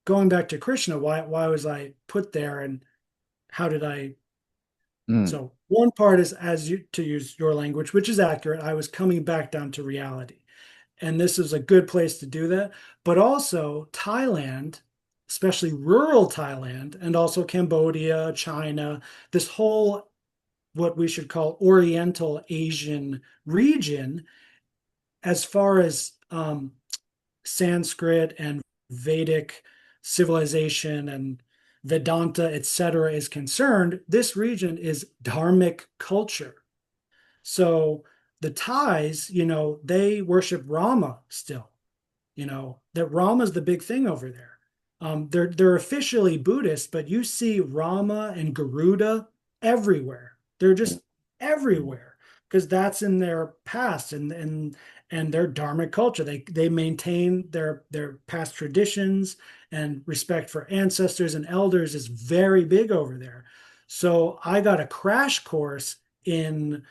going back to Krishna, why was I put there, and how did I? Mm, So one part is, as you to use your language, which is accurate. I was coming back down to reality, and this is a good place to do that. But also Thailand, especially rural Thailand, and also Cambodia, China, this whole what we should call Oriental Asian region, as far as Sanskrit and Vedic civilization and Vedanta, etc., is concerned, this region is dharmic culture. So the Thais, they worship Rama still. That Rama's the big thing over there. They're officially Buddhist, but you see Rama and Garuda everywhere. They're mm, just everywhere because that's in their past and their dharmic culture. They maintain their past traditions, and respect for ancestors and elders is very big over there. So I got a crash course in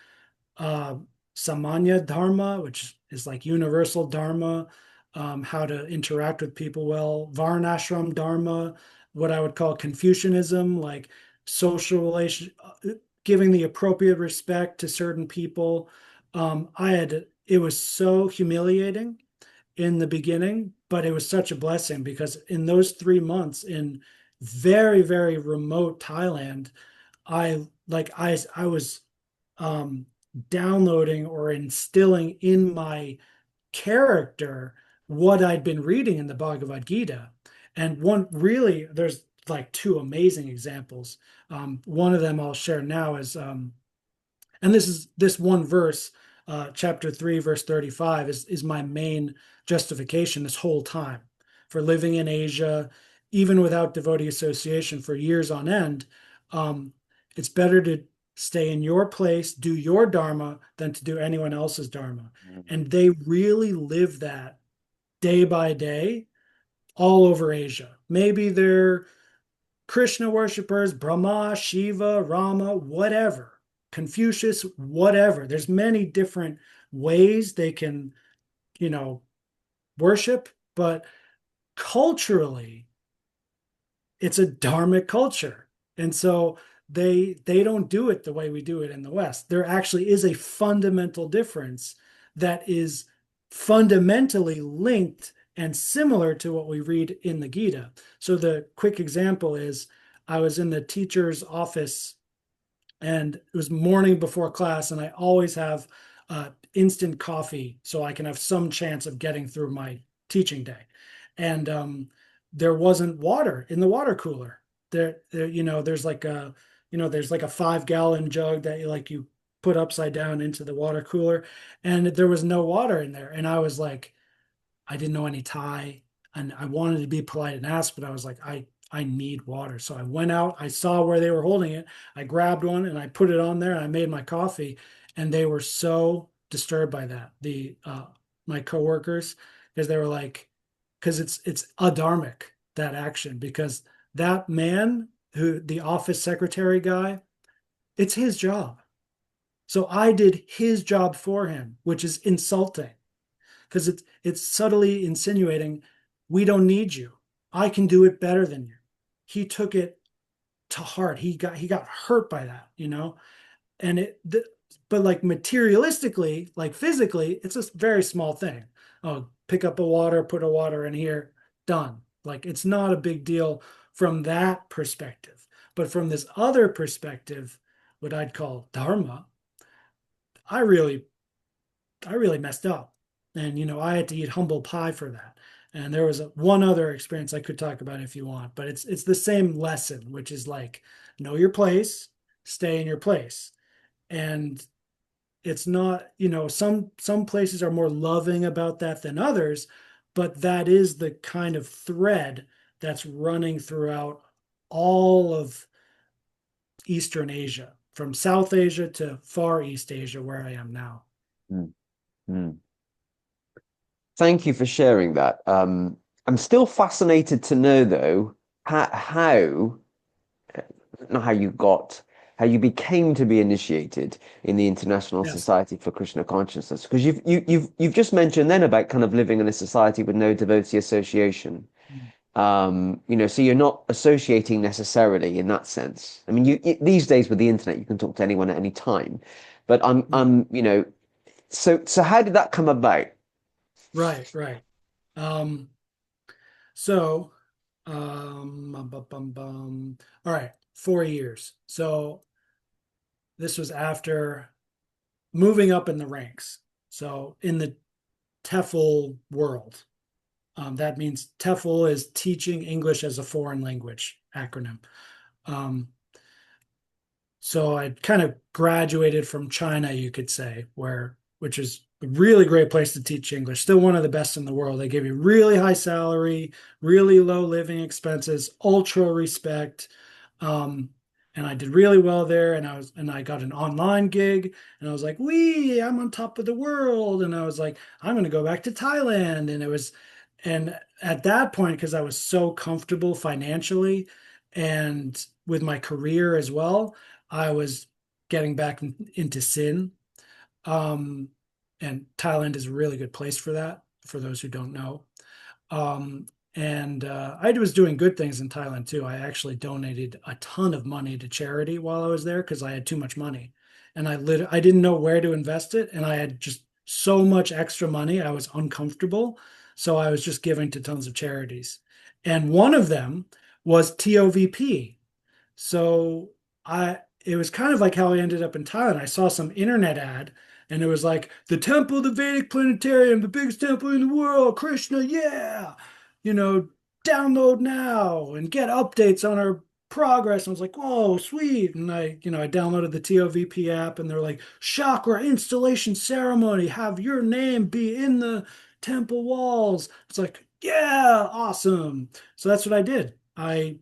uh, Samanya Dharma, which is like universal Dharma, how to interact with people well, Varnashram Dharma, what I would call Confucianism, like social relation, giving the appropriate respect to certain people. It was so humiliating in the beginning, but it was such a blessing because in those 3 months in very, very remote Thailand, I was um, downloading or instilling in my character what I'd been reading in the Bhagavad Gita. And there's like two amazing examples. One of them I'll share now is, and this one verse, chapter 3, verse 35, is my main justification this whole time for living in Asia, even without devotee association for years on end. Um, it's better to stay in your place, do your dharma, than to do anyone else's dharma. mm, And they really live that day by day all over Asia. Maybe they're Krishna worshippers, Brahma, Shiva, Rama, whatever, Confucius, whatever. There's many different ways they can, you know, worship, but culturally, it's a dharmic culture. And so they don't do it the way we do it in the West. There actually is a fundamental difference that is fundamentally linked and similar to what we read in the Gita. So the quick example is I was in the teacher's office and it was morning before class, and I always have instant coffee so I can have some chance of getting through my teaching day. And there wasn't water in the water cooler. There's like a 5 gallon jug that you put upside down into the water cooler, and there was no water in there. And I was like, I didn't know any Thai, and I wanted to be polite and ask, but I was like, I need water. So I went out, I saw where they were holding it, I grabbed one and I put it on there and I made my coffee, and they were so disturbed by that. The My coworkers, because they were like, because it's adharmic, that action, because that man who the office secretary guy, it's his job. So I did his job for him, which is insulting because it's subtly insinuating we don't need you. I can do it better than you. He took it to heart. He got hurt by that, and but like materialistically, like physically, it's a very small thing. Oh, pick up a water, put a water in here, done. Like it's not a big deal from that perspective. But from this other perspective, what I'd call dharma, I really I really messed up. And, I had to eat humble pie for that. And there was one other experience I could talk about if you want, but it's the same lesson, which is like, know your place, stay in your place. And it's not, some places are more loving about that than others, but that is the kind of thread that's running throughout all of Eastern Asia, from South Asia to Far East Asia, where I am now. mm, mm. Thank you for sharing that. I'm still fascinated to know, though, how, not how you got how you became to be initiated in the International Yes. Society for Krishna Consciousness. Because you've just mentioned then about kind of living in a society with no devotee association. So you're not associating necessarily in that sense. I mean, these days with the internet, you can talk to anyone at any time. But so how did that come about? Right, right. Um, so, all right, 4 years. So this was after moving up in the ranks. So in the TEFL world, that means TEFL is Teaching English as a Foreign Language acronym. Um, so I kind of graduated from China, you could say, which is a really great place to teach English. Still one of the best in the world. They give you really high salary, really low living expenses, ultra respect. Um, and I did really well there. And I got an online gig, and I was like, "Wee, I'm on top of the world." And I was like, "I'm going to go back to Thailand." And at that point, because I was so comfortable financially and with my career as well, I was getting back into sin. Um, and Thailand is a really good place for that, for those who don't know. Um, and I was doing good things in Thailand too. I actually donated a ton of money to charity while I was there because I had too much money, and I didn't know where to invest it, and I had just so much extra money. I was uncomfortable, so I was just giving to tons of charities, and one of them was TOVP. So it was kind of like how I ended up in Thailand. I saw some internet ad, and it was like the temple of the Vedic Planetarium, the biggest temple in the world, Krishna, yeah. You know, download now and get updates on our progress. And I was like, whoa, sweet. And I downloaded the TOVP app, and they're like, chakra installation ceremony, have your name be in the temple walls. It's like, yeah, awesome. So that's what I did. I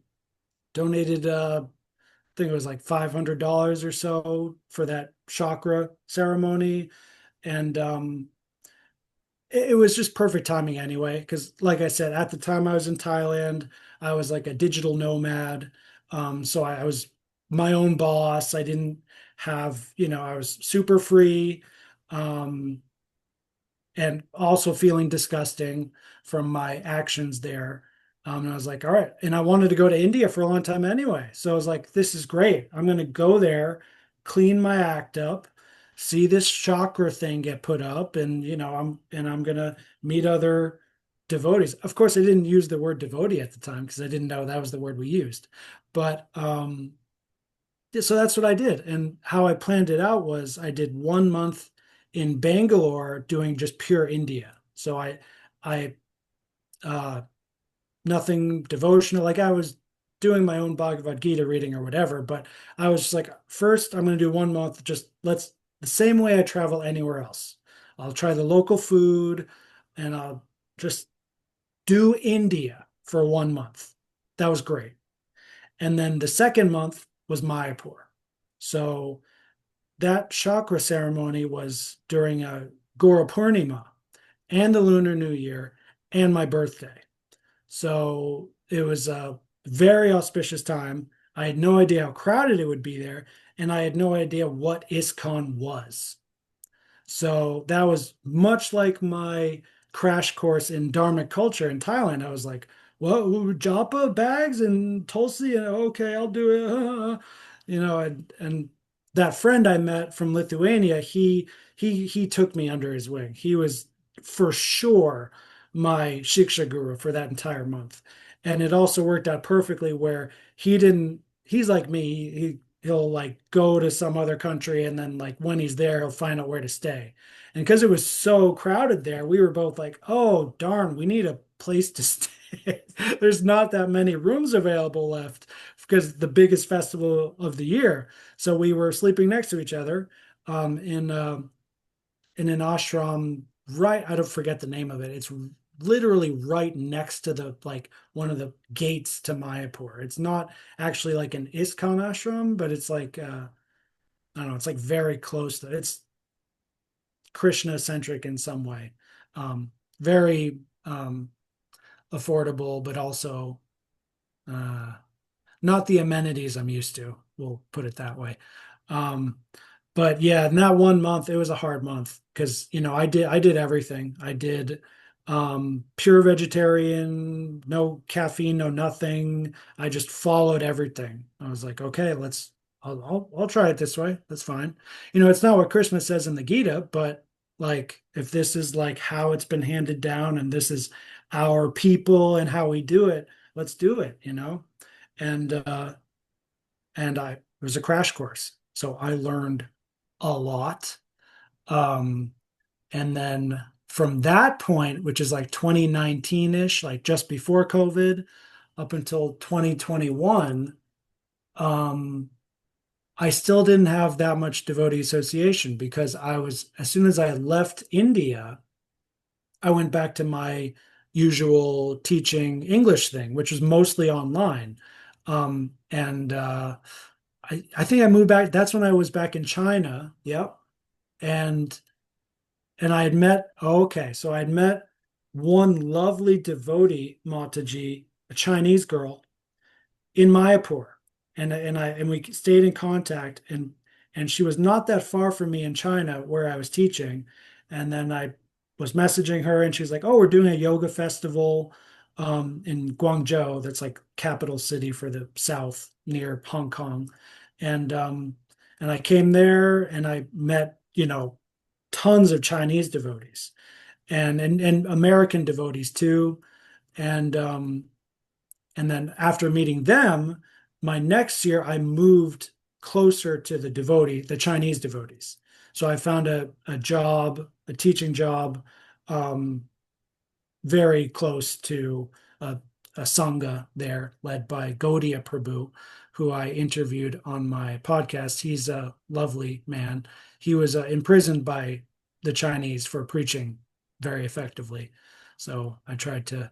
donated think it was like $500 or so for that chakra ceremony. And it was just perfect timing anyway. Because, like I said, at the time I was in Thailand, I was like a digital nomad. So I was my own boss. I didn't have, I was super free. Um, and also feeling disgusting from my actions there. And I was like, all right. And I wanted to go to India for a long time anyway. So I was like, this is great. I'm going to go there, clean my act up, see this chakra thing get put up, and I'm going to meet other devotees. Of course, I didn't use the word devotee at the time because I didn't know that was the word we used. But so that's what I did. And how I planned it out was I did 1 month in Bangalore doing just pure India. So I, uh, nothing devotional. Like I was doing my own Bhagavad Gita reading or whatever, but I was just like, first, I'm going to do 1 month, just the same way I travel anywhere else. I'll try the local food, and I'll just do India for 1 month. That was great. And then the second month was Mayapur. So that chakra ceremony was during a Gora Purnima and the Lunar New Year and my birthday. So it was a very auspicious time. I had no idea how crowded it would be there, and I had no idea what ISKCON was. So that was much like my crash course in Dharmic culture in Thailand. I was like, well, japa bags and tulsi, and okay, I'll do it. And that friend I met from Lithuania, he took me under his wing. He was for sure my Shiksha guru for that entire month. And it also worked out perfectly where he's like me, he'll like go to some other country, and then like when he's there he'll find out where to stay. And because it was so crowded there, we were both like, oh darn, we need a place to stay. There's not that many rooms available left because the biggest festival of the year. So we were sleeping next to each other in an ashram, right, I don't forget the name of it. It's literally right next to the like one of the gates to Mayapur. It's not actually like an ISKCON ashram, but it's like I don't know, it's like very close to it's Krishna centric in some way. Very affordable, but also uh not the amenities I'm used to. we'll put it that way. Um, but yeah, in that 1 month, it was a hard month because I did everything. I did pure vegetarian, no caffeine, no nothing. I just followed everything. I was like, okay, I'll try it this way. That's fine. It's not what Krishna says in the Gita, but like if this is like how it's been handed down and this is our people and how we do it, let's do it. And it was a crash course. So I learned a lot. Um, and then from that point, which is like 2019-ish, like just before COVID, up until 2021, um, I still didn't have that much devotee association because as soon as I left India, I went back to my usual teaching English thing, which was mostly online. And I think I moved back. That's when I was back in China. Yep. And I had met, oh, okay, so I had met one lovely devotee, Mataji, a Chinese girl in Mayapur, and we stayed in contact, and she was not that far from me in China where I was teaching, and then I was messaging her, and she's like, "Oh, we're doing a yoga festival in Guangzhou, that's like capital city for the south near Hong Kong," and I came there and I met tons of Chinese devotees and American devotees too, and um, and then after meeting them, my next year I moved closer to the Chinese devotees. So I found a job, a teaching job, um, very close to a sangha there, led by Gaudiya Prabhu, who I interviewed on my podcast. He's a lovely man. He was imprisoned by the Chinese for preaching very effectively. So I tried to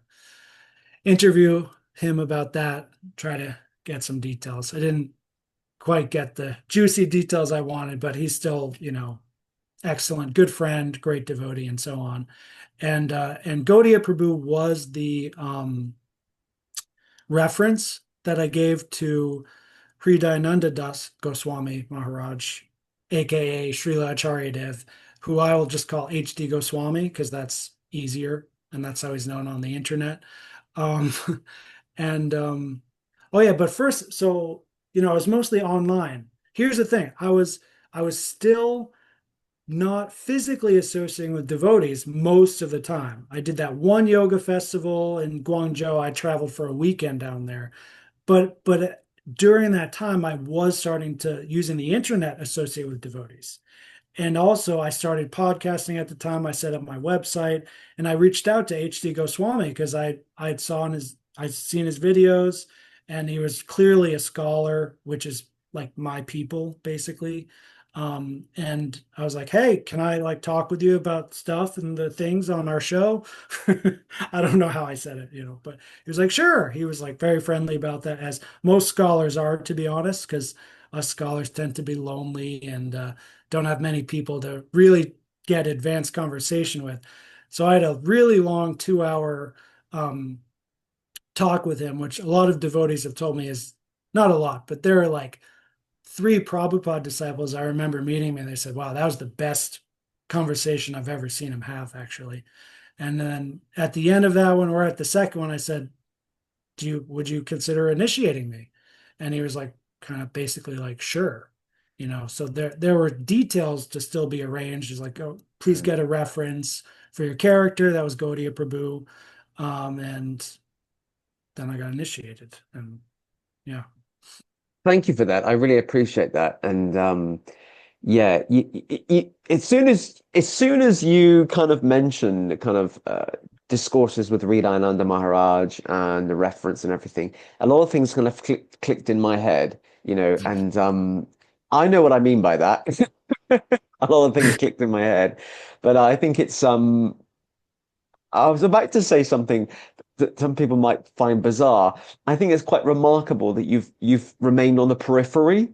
interview him about that, try to get some details. I didn't quite get the juicy details I wanted, but he's still, excellent, good friend, great devotee, and so on. And Gaudiya Prabhu was the reference that I gave to Hridayananda Das Goswami Maharaj, aka Srila Acharya Dev, who I will just call HD Goswami because that's easier and that's how he's known on the internet. Um, and oh yeah, but first, so I was mostly online. Here's the thing: I was still not physically associating with devotees most of the time. I did that one yoga festival in Guangzhou. I traveled for a weekend down there, but during that time, I was starting to using the internet associate with devotees. And also, I started podcasting at the time. I set up my website, and I reached out to HD Goswami because I'd seen his videos, and he was clearly a scholar, which is like my people basically. And I was like, "Hey, can I like talk with you about stuff and the things on our show?" I don't know how I said it, but he was like, "Sure." He was like very friendly about that, as most scholars are, to be honest, because us scholars tend to be lonely and don't have many people to really get advanced conversation with. So I had a really long 2 hour um, talk with him, which a lot of devotees have told me is not a lot, but there are like three Prabhupada disciples I remember meeting me, and they said, "Wow, that was the best conversation I've ever seen him have, actually." And then at the end of that one, or at the second one, I said, would you consider initiating me? And he was like, kind of basically like, sure. So there were details to still be arranged. He's like, oh, please get a reference for your character. That was Gaudiya Prabhu. And then I got initiated. And yeah. Thank you for that. I really appreciate that. And yeah, as soon as you kind of mention the kind of discourses with Hridayananda Maharaj and the reference and everything, a lot of things kind of clicked in my head, and I know what I mean by that. A lot of things clicked in my head, but I think I was about to say something that some people might find bizarre. I think it's quite remarkable that you've remained on the periphery,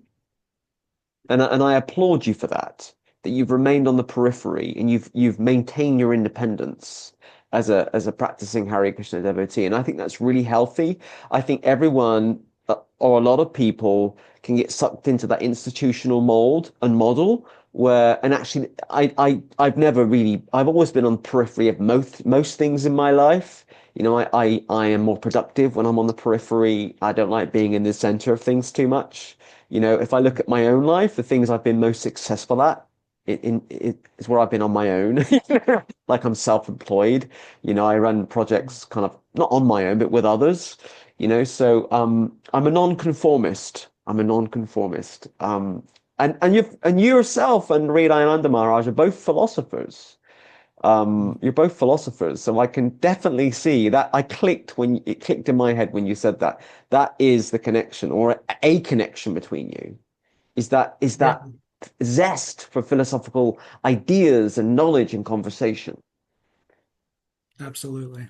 and I applaud you for that. That you've remained on the periphery and you've maintained your independence as a practicing Hare Krishna devotee, and I think that's really healthy. I think everyone or a lot of people can get sucked into that institutional mold and model where, and actually I've never really, I've always been on the periphery of most things in my life. You know, I am more productive when I'm on the periphery. I don't like being in the center of things too much. You know, if I look at my own life, the things I've been most successful at, it is where I've been on my own. Like I'm self-employed. You know, I run projects kind of not on my own, but with others. You know, so I'm a non-conformist. I'm a non-conformist. And you yourself and Sri Dayananda Maharaj are both philosophers. You're both philosophers, so I can definitely see that. I clicked when it clicked in my head when you said that. That is the connection, or a connection between you. Is that Yeah, zest for philosophical ideas and knowledge and conversation. absolutely.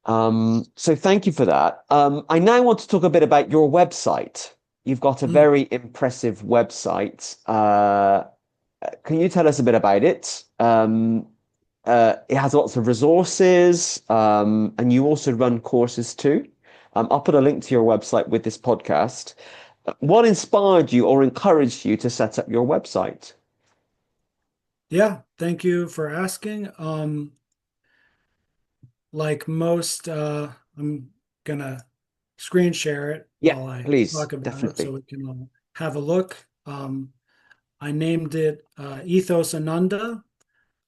Mm. So thank you for that. I now want to talk a bit about your website. You've got a Mm. very impressive website. Can you tell us a bit about it? It has lots of resources, and you also run courses too. I'll put a link to your website with this podcast. What inspired you or encouraged you to set up your website? Yeah, thank you for asking. Like most, I'm gonna screen share it Yeah, while I please, talk about it so definitely. we can have a look. I named it Ethos Ananda.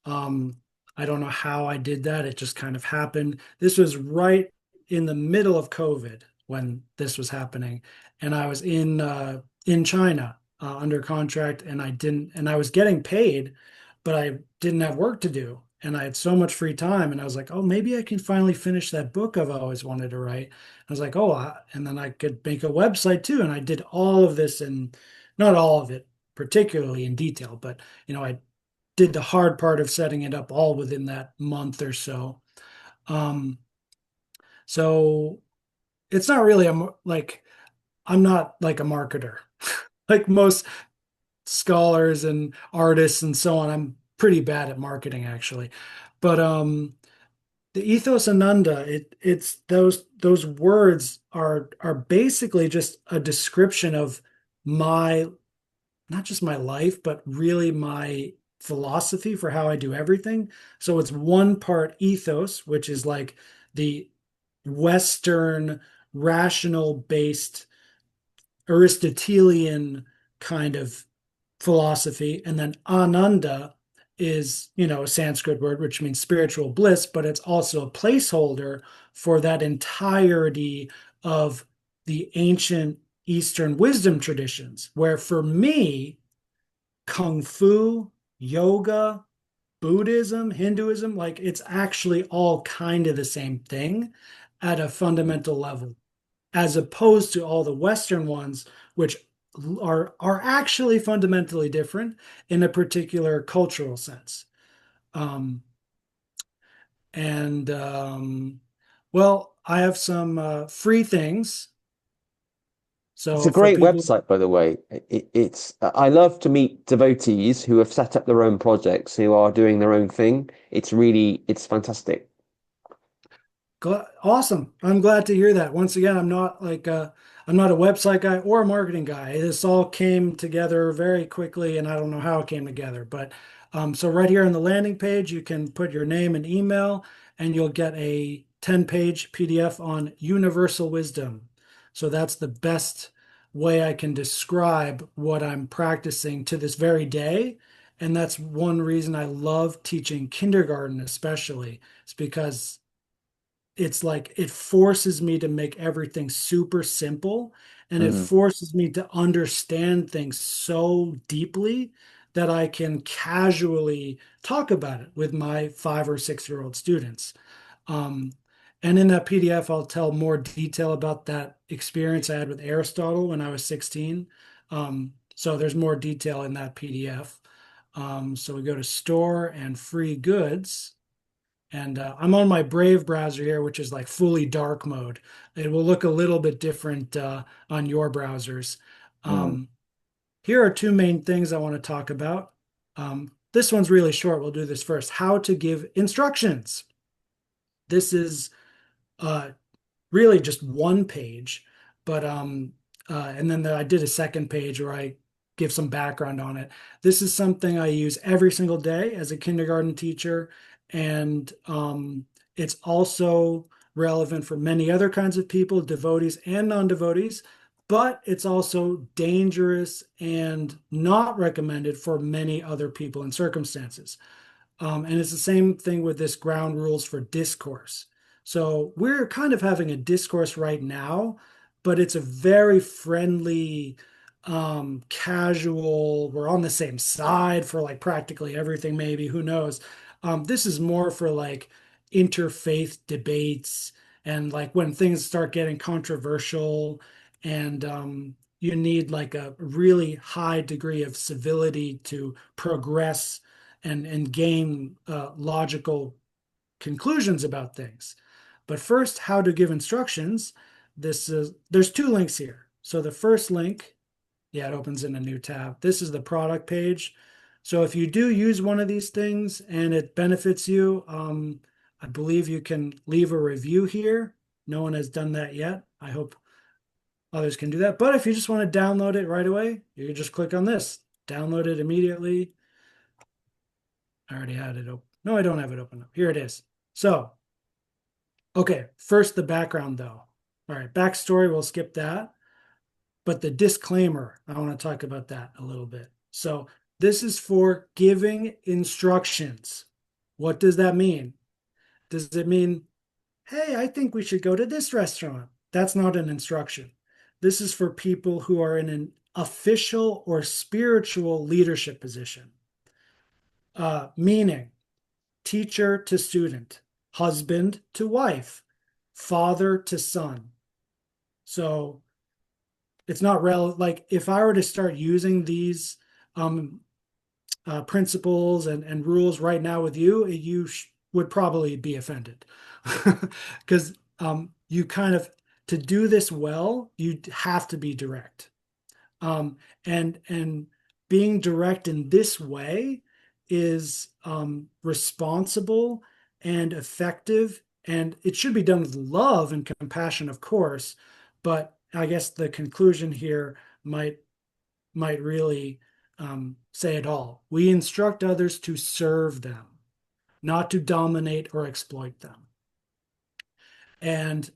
Um, I don't know how I did that. It just kind of happened. This was right in the middle of COVID when this was happening, and I was in China under contract, and I was getting paid, but I didn't have work to do, and I had so much free time, and I was like, oh, maybe I can finally finish that book I've always wanted to write. I was like, oh, and then I could make a website too, and I did all of this, and not all of it particularly in detail, but I did the hard part of setting it up all within that month or so. Um, so it's not really like I'm not like a marketer like most scholars and artists and so on. I'm pretty bad at marketing actually, but the ethos ananda, it's those words are basically just a description of my not just my life, but really my philosophy for how I do everything. So it's one part ethos, which is like the Western rational based Aristotelian kind of philosophy. And then ananda is, a Sanskrit word, which means spiritual bliss, but it's also a placeholder for that entirety of the ancient Eastern wisdom traditions, where for me, Kung Fu, yoga, Buddhism, Hinduism, like it's actually all kind of the same thing at a fundamental level, as opposed to all the Western ones, which are actually fundamentally different in a particular cultural sense. Um, and well, I have some free things. It's a So for great people, website, by the way. I love to meet devotees who have set up their own projects, who are doing their own thing. It's fantastic. Awesome. I'm glad to hear that. Once again, I'm not a website guy or a marketing guy. This all came together very quickly, and I don't know how it came together. But so right here on the landing page, you can put your name and email, and you'll get a 10-page PDF on universal wisdom. So that's the best way I can describe what I'm practicing to this very day. And that's one reason I love teaching kindergarten, especially. It's because it's like it forces me to make everything super simple, and it Mm. forces me to understand things so deeply that I can casually talk about it with my 5 or 6 year old students. Um, and in that PDF, I'll tell more detail about that experience I had with Aristotle when I was 16. So there's more detail in that PDF. So we go to store and free goods. And I'm on my Brave browser here, which is like fully dark mode. It will look a little bit different on your browsers. Mm. Um, Here are two main things I want to talk about. This one's really short. We'll do this first. How to give instructions. This is uh, really just one page, but and then I did a second page where I give some background on it. This is something I use every single day as a kindergarten teacher, and it's also relevant for many other kinds of people, devotees and non-devotees, but it's also dangerous and not recommended for many other people and circumstances. And it's the same thing with this ground rules for discourse. So we're kind of having a discourse right now, but it's a very friendly, casual, we're on the same side for like practically everything, maybe, who knows. This is more for like interfaith debates and like when things start getting controversial and you need like a really high degree of civility to progress and gain logical conclusions about things. But first, how to give instructions. There's two links here. So the first link, yeah, it opens in a new tab. This is the product page. So if you do use one of these things and it benefits you, I believe you can leave a review here. No one has done that yet. I hope others can do that. But if you just want to download it right away, you can just click on this, download it immediately. I already had it open. No, I don't have it open up. Here it is. So, okay, first the background though. All right, backstory, we'll skip that. But the disclaimer, I want to talk about that a little bit. So, this is for giving instructions. What does that mean? Does it mean, hey, I think we should go to this restaurant? That's not an instruction. This is for people who are in an official or spiritual leadership position. Meaning, teacher to student, husband to wife, father to son. So it's not relevant. Like if I were to start using these um, principles and rules right now with you, you would probably be offended because you kind of, to do this well, you have to be direct. Um, and being direct in this way is responsible and effective, and it should be done with love and compassion, of course. But I guess the conclusion here might really say it all. We instruct others to serve them, not to dominate or exploit them. And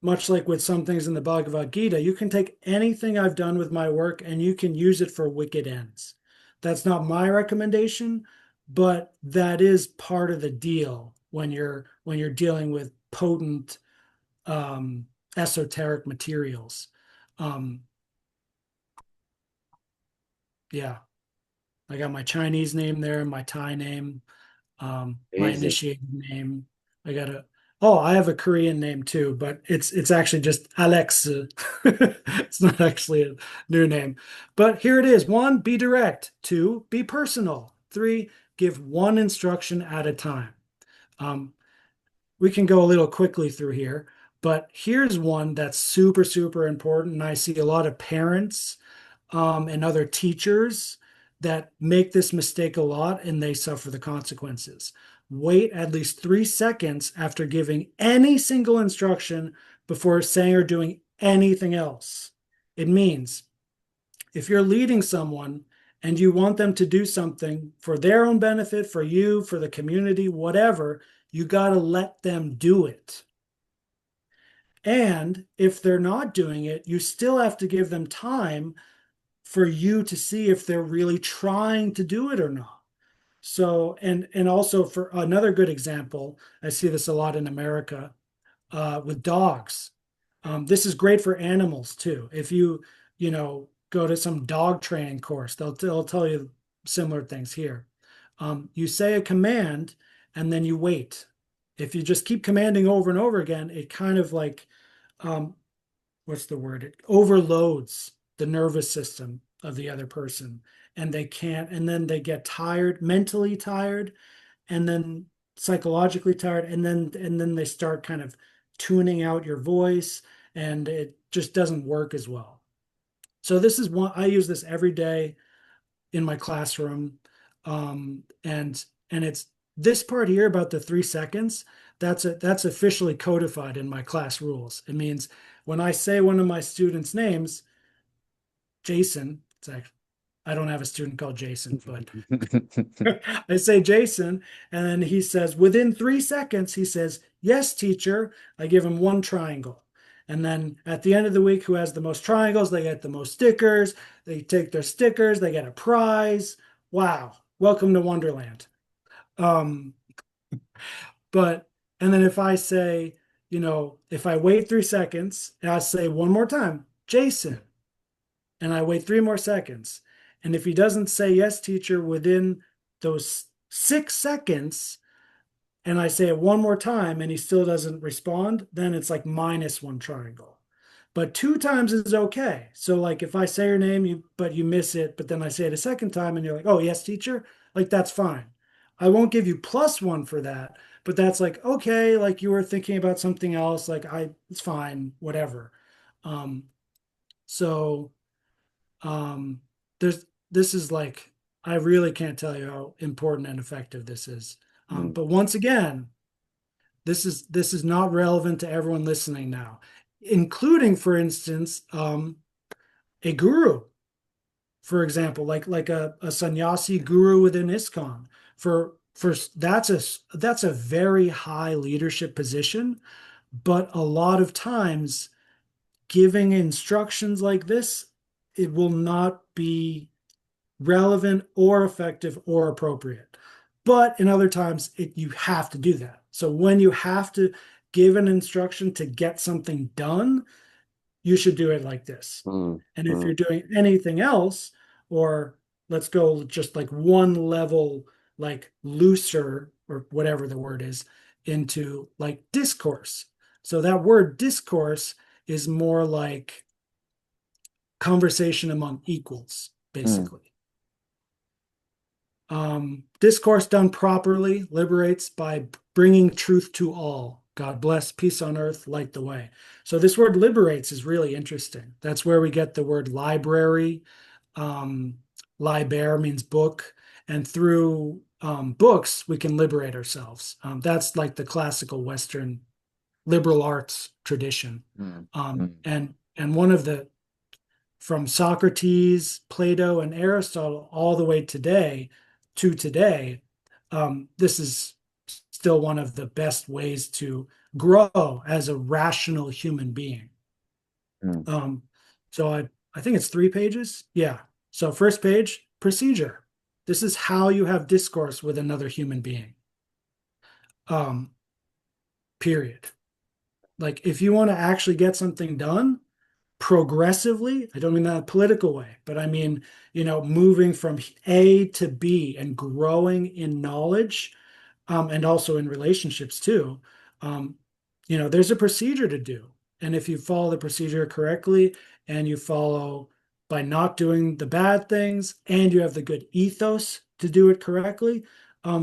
much like with some things in the Bhagavad Gita, you can take anything I've done with my work and you can use it for wicked ends. That's not my recommendation, but that is part of the deal when you're dealing with potent esoteric materials. Um, yeah, I got my Chinese name there, my Thai name, my Easy. initiated name. I got a Oh, I have a Korean name too, but it's actually just Alex. It's not actually a new name. But here it is. One, be direct. Two, be personal. Three, give one instruction at a time. Um, we can go a little quickly through here, but here's one that's super, super important. And I see a lot of parents and other teachers that make this mistake a lot and they suffer the consequences. Wait at least 3 seconds after giving any single instruction before saying or doing anything else. It means if you're leading someone and you want them to do something for their own benefit, for you, for the community, whatever, you got to let them do it. And if they're not doing it, you still have to give them time for you to see if they're really trying to do it or not. So, and also for another good example, I see this a lot in America with dogs. This is great for animals too. If you go to some dog training course, they'll tell you similar things here. You say a command and then you wait. If you just keep commanding over and over again, it kind of like um, what's the word? It overloads the nervous system of the other person and they can't, and then they get tired, mentally tired, and then psychologically tired, and then they start kind of tuning out your voice and it just doesn't work as well. So this is one I use this every day in my classroom. And it's this part here about the 3 seconds, that's officially codified in my class rules. It means when I say one of my students' names, Jason, it's actually, I don't have a student called Jason, but I say Jason, and then he says, within 3 seconds, he says, yes, teacher. I give him one triangle. And then at the end of the week, who has the most triangles, they get the most stickers. They take their stickers, they get a prize. Wow. Welcome to Wonderland. Um, but, and then if I say, if I wait 3 seconds and I say one more time, Jason, and I wait 3 more seconds. And if he doesn't say yes, teacher, within those 6 seconds, and I say it one more time and he still doesn't respond, then it's like minus one triangle. But 2 times is okay. So like if I say your name, but you miss it, but then I say it a second time and you're like, oh yes, teacher, like that's fine. I won't give you plus one for that, but that's like, okay, like you were thinking about something else, like it's fine, whatever. Um, so um, there's this is like I really can't tell you how important and effective this is. Mm, But once again, this is not relevant to everyone listening now, including, for instance, a guru, for example, like a sannyasi guru within ISKCON. For that's a very high leadership position, but a lot of times giving instructions like this, it will not be relevant or effective or appropriate. But in other times, you have to do that. So when you have to give an instruction to get something done, you should do it like this. mm, And if mm, you're doing anything else, or let's go just like one level, like looser, or whatever the word is, into like discourse. So that word discourse is more like conversation among equals, mm, basically. Discourse done properly liberates by bringing truth to all. God bless, peace on earth, light the way. So this word liberates is really interesting. That's where we get the word library. Um, Liber means book, and through books we can liberate ourselves. That's like the classical Western liberal arts tradition. mm, Um, mm, and and one of the from Socrates, Plato, and Aristotle all the way to today, this is still one of the best ways to grow as a rational human being. mm, Um, so I think it's 3 pages. Yeah. So first page, procedure. This is how you have discourse with another human being. Um, period. Like if you want to actually get something done, progressively, I don't mean that in a political way, but I mean, moving from A to B and growing in knowledge, and also in relationships too. Um, there's a procedure to do. And if you follow the procedure correctly and you follow by not doing the bad things and you have the good ethos to do it correctly,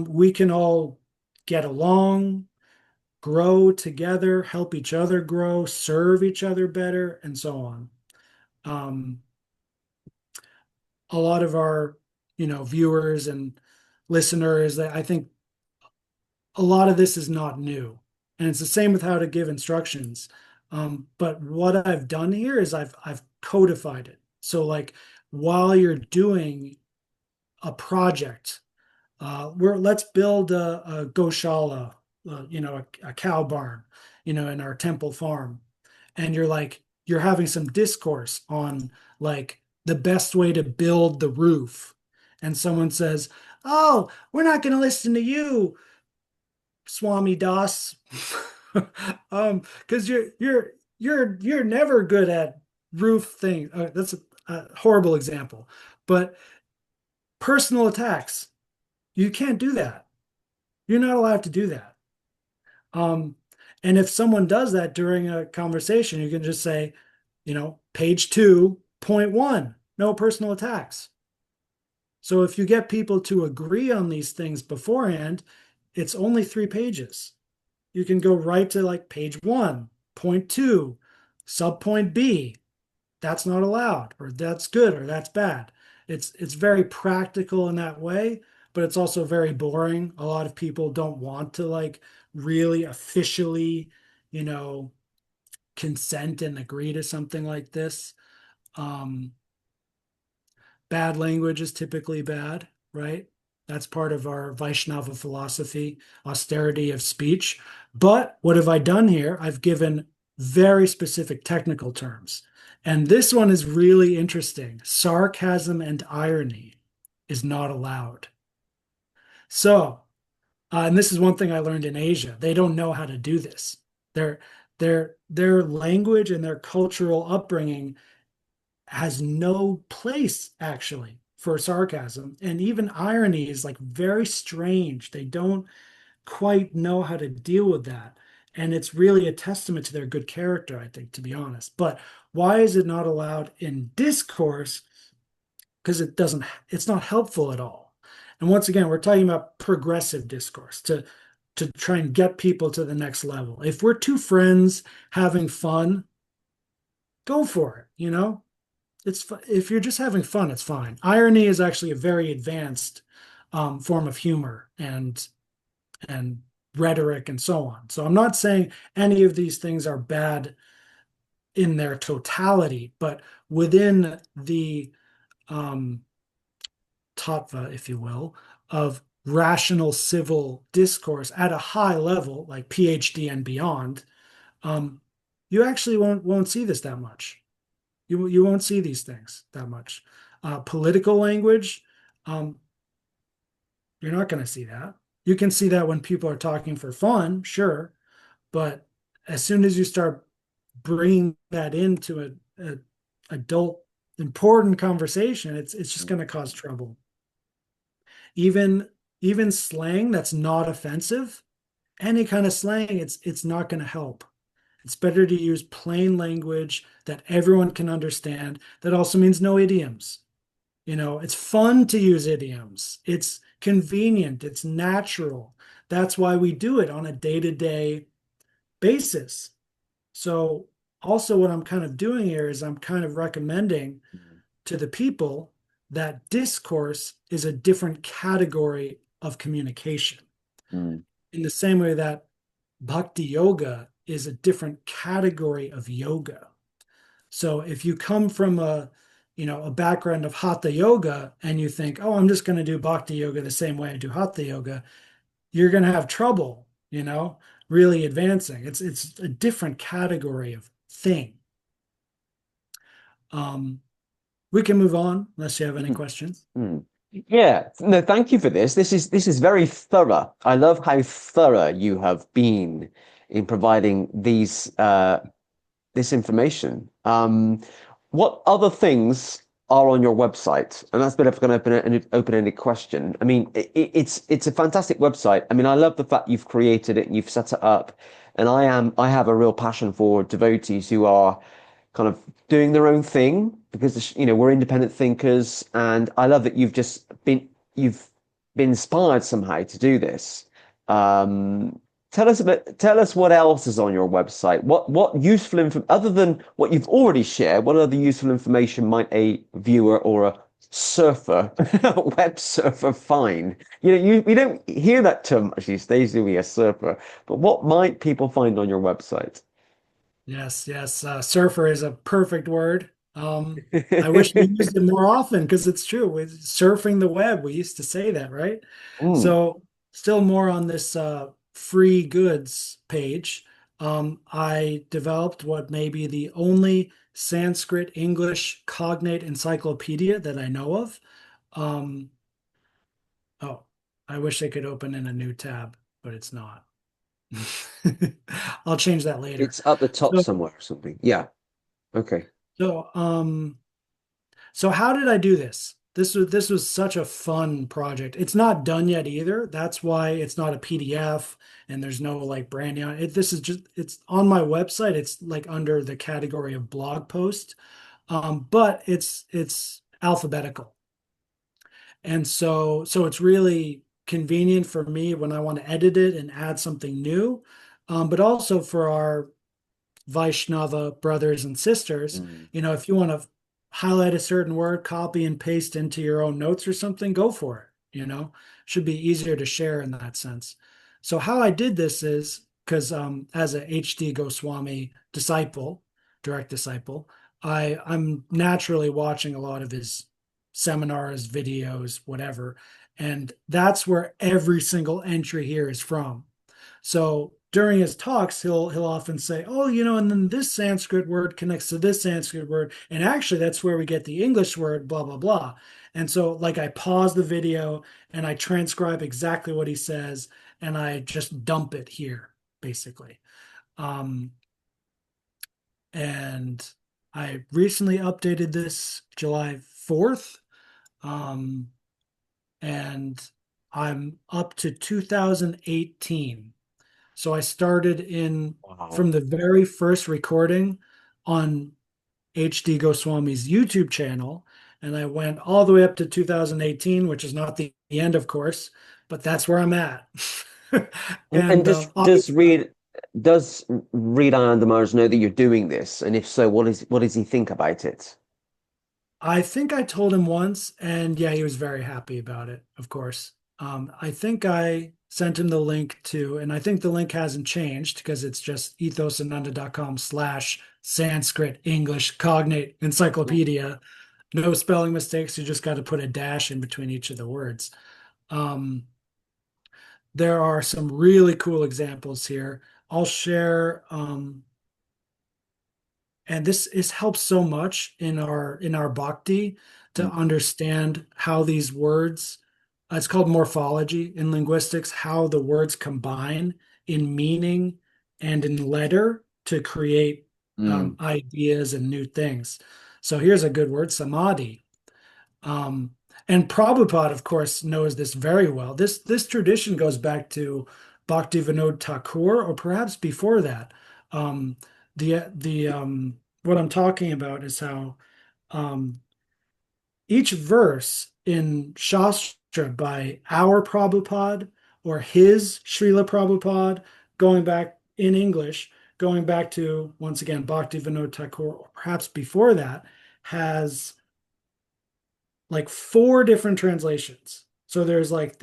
we can all get along, grow together, help each other grow, serve each other better, and so on. Um, a lot of our, viewers and listeners, that I think a lot of this is not new, and it's the same with how to give instructions. But what I've done here is I've codified it. So like while you're doing a project, let's build a goshala, a cow barn, in our temple farm, and you're having some discourse on like the best way to build the roof, and someone says, "Oh, we're not going to listen to you, Swami Das," because you're never good at roof things. That's a horrible example, but personal attacks, you can't do that. You're not allowed to do that. Um, and if someone does that during a conversation, you can just say, page 2.1, no personal attacks. So if you get people to agree on these things beforehand, it's only 3 pages. You can go right to like page 1.2, subpoint B. That's not allowed, or that's good, or that's bad. It's very practical in that way, but it's also very boring. A lot of people don't want to like really officially, you know, consent and agree to something like this. Um, Bad language is typically bad, right? That's part of our Vaishnava philosophy, austerity of speech. But what have I done here? I've given very specific technical terms. And this one is really interesting. Sarcasm and irony is not allowed. So, and this is one thing I learned in Asia. They don't know how to do this. Their their language and their cultural upbringing has no place actually for sarcasm, and even irony is like very strange. They don't quite know how to deal with that, and it's really a testament to their good character, I think, to be honest. But why is it not allowed in discourse? Because it's not helpful at all. And once again, we're talking about progressive discourse to try and get people to the next level. If we're two friends having fun, go for it. If you're just having fun, it's fine. Irony is actually a very advanced form of humor and rhetoric and so on. So I'm not saying any of these things are bad in their totality, but within the tattva, if you will, of rational civil discourse at a high level, like PhD and beyond, um, you actually won't see this that much. You won't see these things that much. Political language, um, you're not going to see that. You can see that when people are talking for fun, sure, but as soon as you start bringing that into a adult important conversation, it's just going to cause trouble. Even even slang that's not offensive, any kind of slang, it's not going to help. It's better to use plain language that everyone can understand. That also means no idioms. It's fun to use idioms. It's convenient. It's natural. That's why we do it on a day-to-day basis. So also what I'm kind of doing here is I'm kind of recommending to the people that discourse is a different category of communication. Mm. In the same way that bhakti yoga is a different category of yoga. So if you come from a background of hatha yoga and you think, oh, I'm just going to do bhakti yoga the same way I do hatha yoga, you're going to have trouble, really advancing. It's a different category of thing. We can move on unless you have any questions. Mm. Yeah, no, thank you for this. This is very thorough. I love how thorough you have been in providing this information. What other things are on your website? And that's a bit of an open-ended question. I mean, it's a fantastic website. I mean, I love the fact you've created it and you've set it up. And I have a real passion for devotees who are kind of doing their own thing because we're independent thinkers, and I love that you've been inspired somehow to do this. Tell us what else is on your website. What useful info other than what you've already shared, what other useful information might a viewer or a surfer, a web surfer find? We don't hear that term much these days, do we, a surfer? But what might people find on your website? Yes, yes. Surfer is a perfect word. I wish we used it more often because it's true. With surfing the web, we used to say that, right? Mm, So, still more on this free goods page. I developed what may be the only Sanskrit English cognate encyclopedia that I know of. Um, oh, I wish I could open in a new tab, but it's not. I'll change that later. it's up the top So, somewhere or something. Yeah. Okay. so, so how did I do this? This was such a fun project. It's not done yet either. That's why it's not a PDF and there's no like branding on it. This is just it's on my website. It's like under the category of blog post. But it's alphabetical. And so it's really convenient for me when I want to edit it and add something new. But also for our Vaishnava brothers and sisters, Mm, if you want to highlight a certain word, copy and paste into your own notes or something, go for it. Should be easier to share in that sense. So how I did this is because as a HD Goswami disciple, direct disciple, I'm naturally watching a lot of his seminars, videos, whatever, and that's where every single entry here is from. So during his talks, he'll often say, "Oh, and then this Sanskrit word connects to this Sanskrit word, and actually that's where we get the English word, blah blah blah." And so, like, I pause the video and I transcribe exactly what he says, and I just dump it here, basically. Um, and I recently updated this July 4th, um, and I'm up to 2018. So I started in Wow. from the very first recording on HD Goswami's YouTube channel, and I went all the way up to 2018, which is not the end, of course, but that's where I'm at. And And does obviously, Reed Anand know that you're doing this? And if so, what does he think about it? I think I told him once, and yeah, he was very happy about it, of course. I think I sent him the link to, and I think the link hasn't changed because it's just ethosananda.com/Sanskrit English Cognate Encyclopedia. No spelling mistakes. You just got to put a dash in between each of the words. Um, there are some really cool examples here. I'll share and this helps so much in our bhakti to understand how these words, it's called morphology in linguistics, how the words combine in meaning and in letter to create Mm, ideas and new things. So here's a good word, samadhi. um, and Prabhupada, of course, knows this very well. This tradition goes back to Bhaktivinoda Thakur, or perhaps before that. Um, the what I'm talking about is how um, each verse in Shastra by our Prabhupada or his Srila Prabhupada, going back in English, going back to once again Bhaktivinoda Thakur, or perhaps before that, has like four different translations. So there's like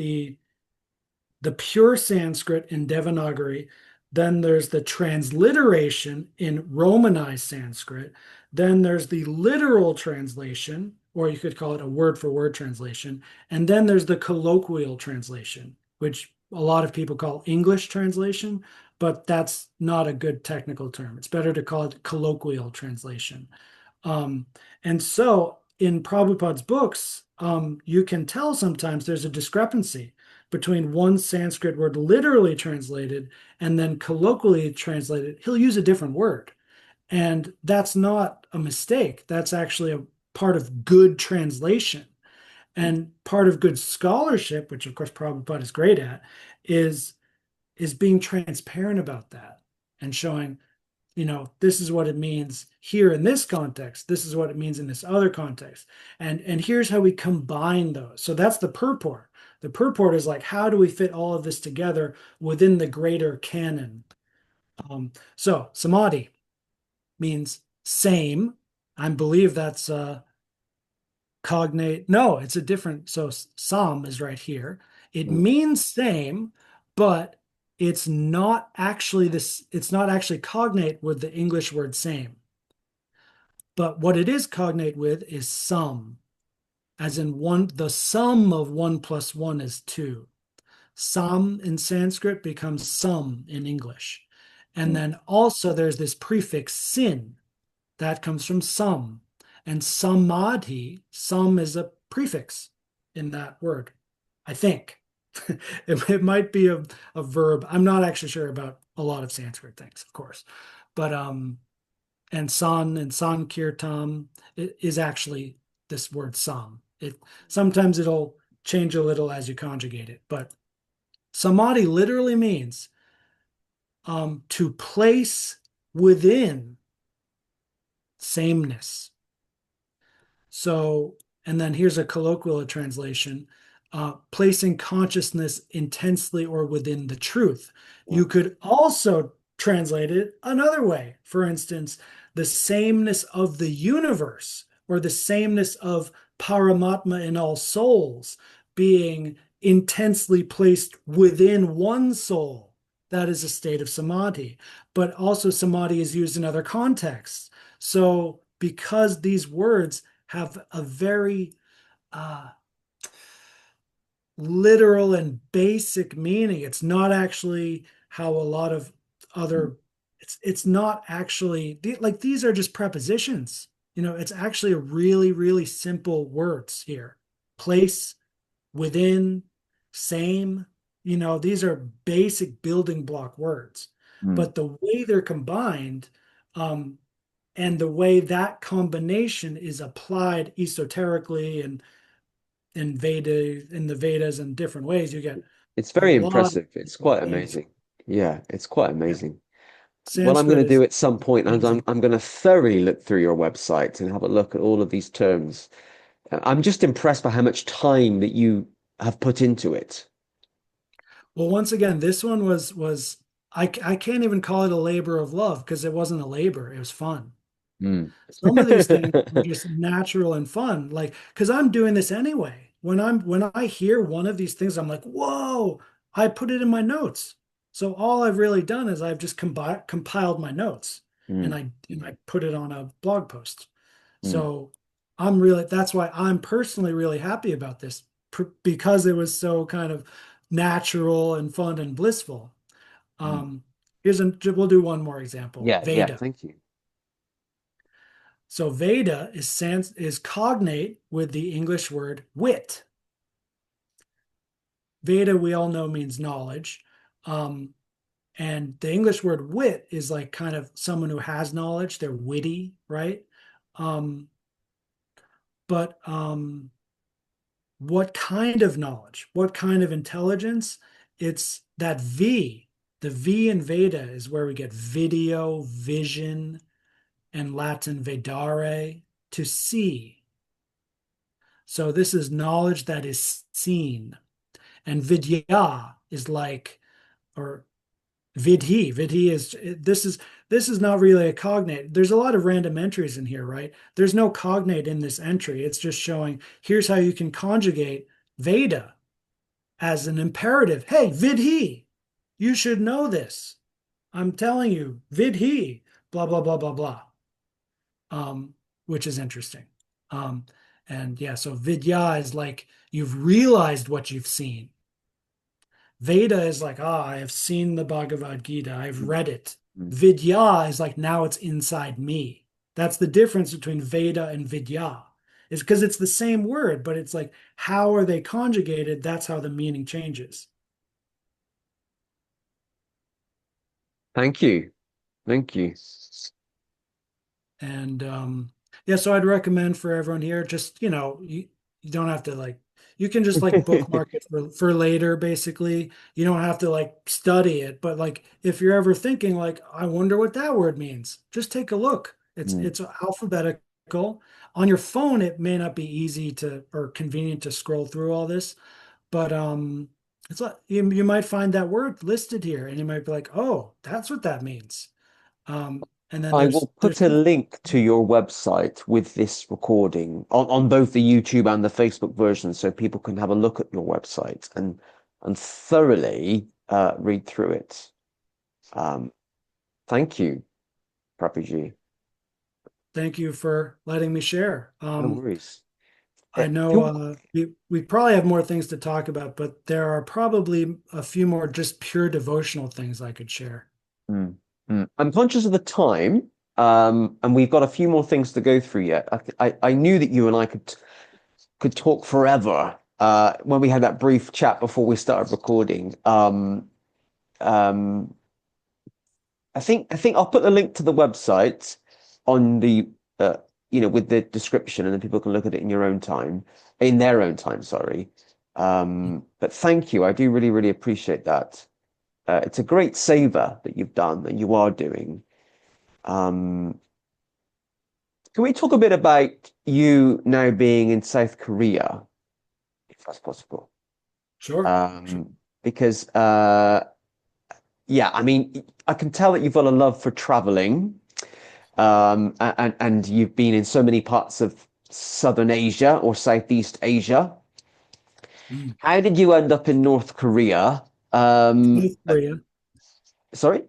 the pure Sanskrit in Devanagari, then there's the transliteration in Romanized Sanskrit, then there's the literal translation, or you could call it a word for word translation, and then there's the colloquial translation, which a lot of people call English translation, but that's not a good technical term. It's better to call it colloquial translation. Um, and so in Prabhupada's books, you can tell sometimes there's a discrepancy between one Sanskrit word literally translated and then colloquially translated. He'll use a different word. And that's not a mistake. That's actually a part of good translation. And part of good scholarship, which of course Prabhupada is great at, is is being transparent about that and showing, this is what it means here in this context. This is what it means in this other context. And here's how we combine those. So that's the purport. The purport is like, how do we fit all of this together within the greater canon? So samadhi means same. I believe that's cognate. No, it's a different. So sam is right here. It mm, means same, but it's not actually cognate with the English word same. But what it is cognate with is sum, as in one, the sum of one plus one is two. Sam in Sanskrit becomes sum in English. And mm, then also there's this prefix sin that comes from sum. And samadhi, sum is a prefix in that word, I think. It might be a verb. I'm not actually sure about a lot of Sanskrit things, of course. But and sankirtam is actually this word sam. It sometimes it'll change a little as you conjugate it, but samadhi literally means to place within sameness. So, and then here's a colloquial translation, placing consciousness intensely or within the truth. mm, You could also translate it another way. For instance, the sameness of the universe or the sameness of Paramatma in all souls being intensely placed within one soul. that is a state of samadhi. But also samadhi is used in other contexts. So because these words have a very uh, literal and basic meaning, it's not actually how a lot of other it's not actually like these are just prepositions. It's actually a really, really simple words here. Place, within, same, these are basic building block words. Mm. But the way they're combined, um, and the way that combination is applied esoterically and in the Vedas in different ways, you get It's a very lot of impressive. It's different quite things. amazing. Yeah, it's quite Yeah. amazing. What I'm going Sanskrit to do is at some point, amazing. I'm going to thoroughly look through your website and have a look at all of these terms. I'm just impressed by how much time that you have put into it. Well, once again, this one was I can't even call it a labor of love because it wasn't a labor, it was fun. Mm. Some of these things are just natural and fun, like because I'm doing this anyway. When I hear one of these things, I'm like, whoa, I put it in my notes. So all I've really done is I've just compiled my notes Mm. and I put it on a blog post. Mm. So that's why I'm personally really happy about this because it was so kind of natural and fun and blissful. Mm. Um, we'll do one more example. Yeah, yeah, Veda. thank you. So Veda is cognate with the English word wit. Veda, we all know, means knowledge. Um, and the English word wit is like kind of someone who has knowledge. They're witty, right? Um, but what kind of knowledge? What kind of intelligence? It's that V. The V in Veda is where we get video, vision, and Latin vedare, to see. So this is knowledge that is seen. And vidya is like, or vidhi is this is not really a cognate. There's a lot of random entries in here, right? There's no cognate in this entry. It's just showing here's how you can conjugate Veda as an imperative. Hey, vidhi, you should know this. I'm telling you, vidhi, blah blah blah blah blah. um, which is interesting. Um, and yeah, so vidya is like you've realized what you've seen. Veda is like, I have seen the Bhagavad Gita, I've Mm. read it. Mm. Vidya is like, now it's inside me. That's the difference between Veda and Vidya, is because it's the same word, but it's like, how are they conjugated? That's how the meaning changes. Thank you. Thank you. And yeah, so I'd recommend for everyone here, just, you don't have to like, you can just like bookmark it for later, basically. You don't have to like study it, but like if you're ever thinking like, I wonder what that word means, just take a look. It's Mm. it's alphabetical. On your phone, it may not be easy to or convenient to scroll through all this, but it's like you might find that word listed here and you might be like, oh, that's what that means. And then I will there's put a link to your website with this recording on both the YouTube and the Facebook version so people can have a look at your website and thoroughly read through it. Um, thank you, Prabhuji. Thank you for letting me share. No worries. I know Who, we probably have more things to talk about, but there are probably a few more just pure devotional things I could share. mm, I'm conscious of the time, and we've got a few more things to go through yet. I knew that you and I could talk forever when we had that brief chat before we started recording. Um, I think I'll put the link to the website on the with the description, and then people can look at it in their own time, sorry. But thank you. I do really, really appreciate that. It's a great savor that you've done and you are doing. Um, can we talk a bit about you now being in South Korea, if that's possible? Sure. Sure. Because yeah, I mean, I can tell that you've got a love for traveling, and you've been in so many parts of Southern Asia or Southeast Asia. Mm. How did you end up in North Korea? North Korea. Sorry.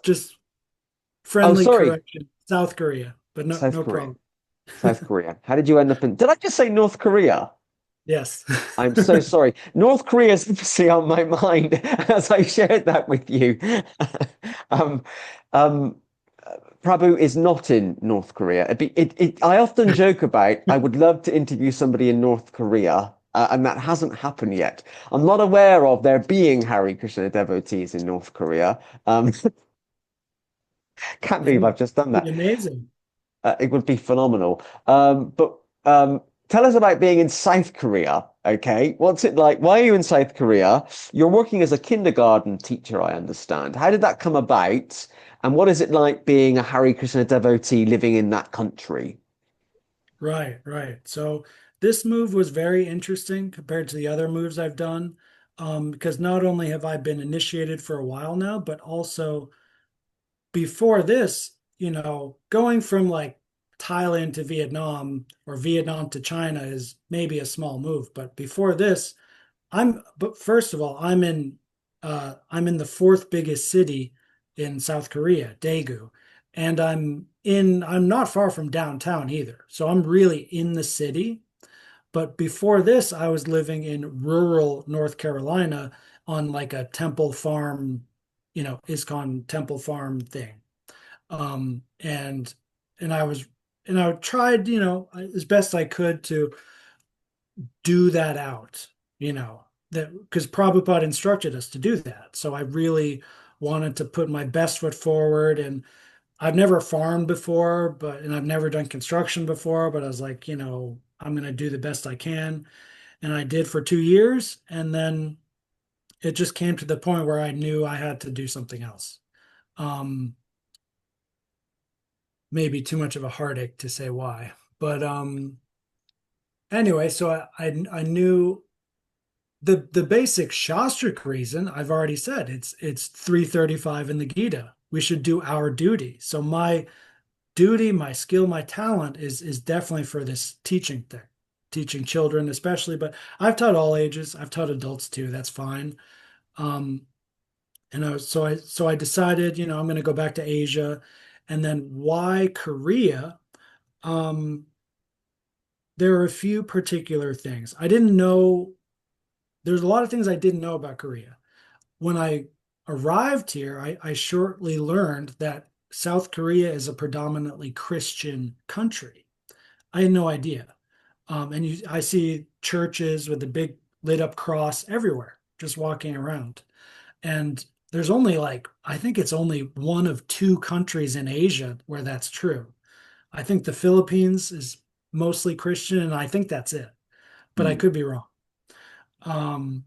Just Oh, friendly sorry. correction. South Korea, but South no Korea. problem. South Korea. How did you end up in? Did I just say North Korea? Yes. I'm so sorry. North Korea is obviously on my mind as I shared that with you. um, um, Prabhu is not in North Korea. I often joke about I would love to interview somebody in North Korea, and that hasn't happened yet. I'm not aware of there being Hare Krishna devotees in North Korea. Um, can't believe Hey, I've just done be that. amazing. It would be phenomenal. But tell us about being in South Korea. Okay, what's it like? Why are you in South Korea? You're working as a kindergarten teacher, I understand. How did that come about? And what is it like being a Hare Krishna devotee living in that country? Right, right. So this move was very interesting compared to the other moves I've done, because not only have I been initiated for a while now, but also before this, going from like Thailand to Vietnam or Vietnam to China is maybe a small move, but before this, but first of all, I'm in the fourth biggest city in South Korea, Daegu, and I'm not far from downtown either. So I'm really in the city. But before this, I was living in rural North Carolina on like a temple farm, ISKCON temple farm thing. Um, and and I was and I tried, as best I could to do that out, that because Prabhupada instructed us to do that. So I really wanted to put my best foot forward. And I've never farmed before, and I've never done construction before, but I was like, I'm going to do the best I can. And I did for 2 years. And then it just came to the point where I knew I had to do something else. Um, Maybe too much of a heartache to say why. But anyway, so I knew the basic shastric reason I've already said. It's 335 in the Gita. We should do our duty. So my duty, my skill, my talent is definitely for this teaching thing, teaching children especially. But I've taught all ages. I've taught adults too. That's fine. Um, and I decided, I'm going to go back to Asia, and then why Korea? Um, there are a few particular things I didn't know. There's a lot of things I didn't know about Korea. When I arrived here, I shortly learned that South Korea is a predominantly Christian country. I had no idea. I see churches with a big lit up cross everywhere, just walking around. And there's only I think it's only one of two countries in Asia where that's true. I think the Philippines is mostly Christian, and I think that's it, but I Hmm. could be wrong. Um,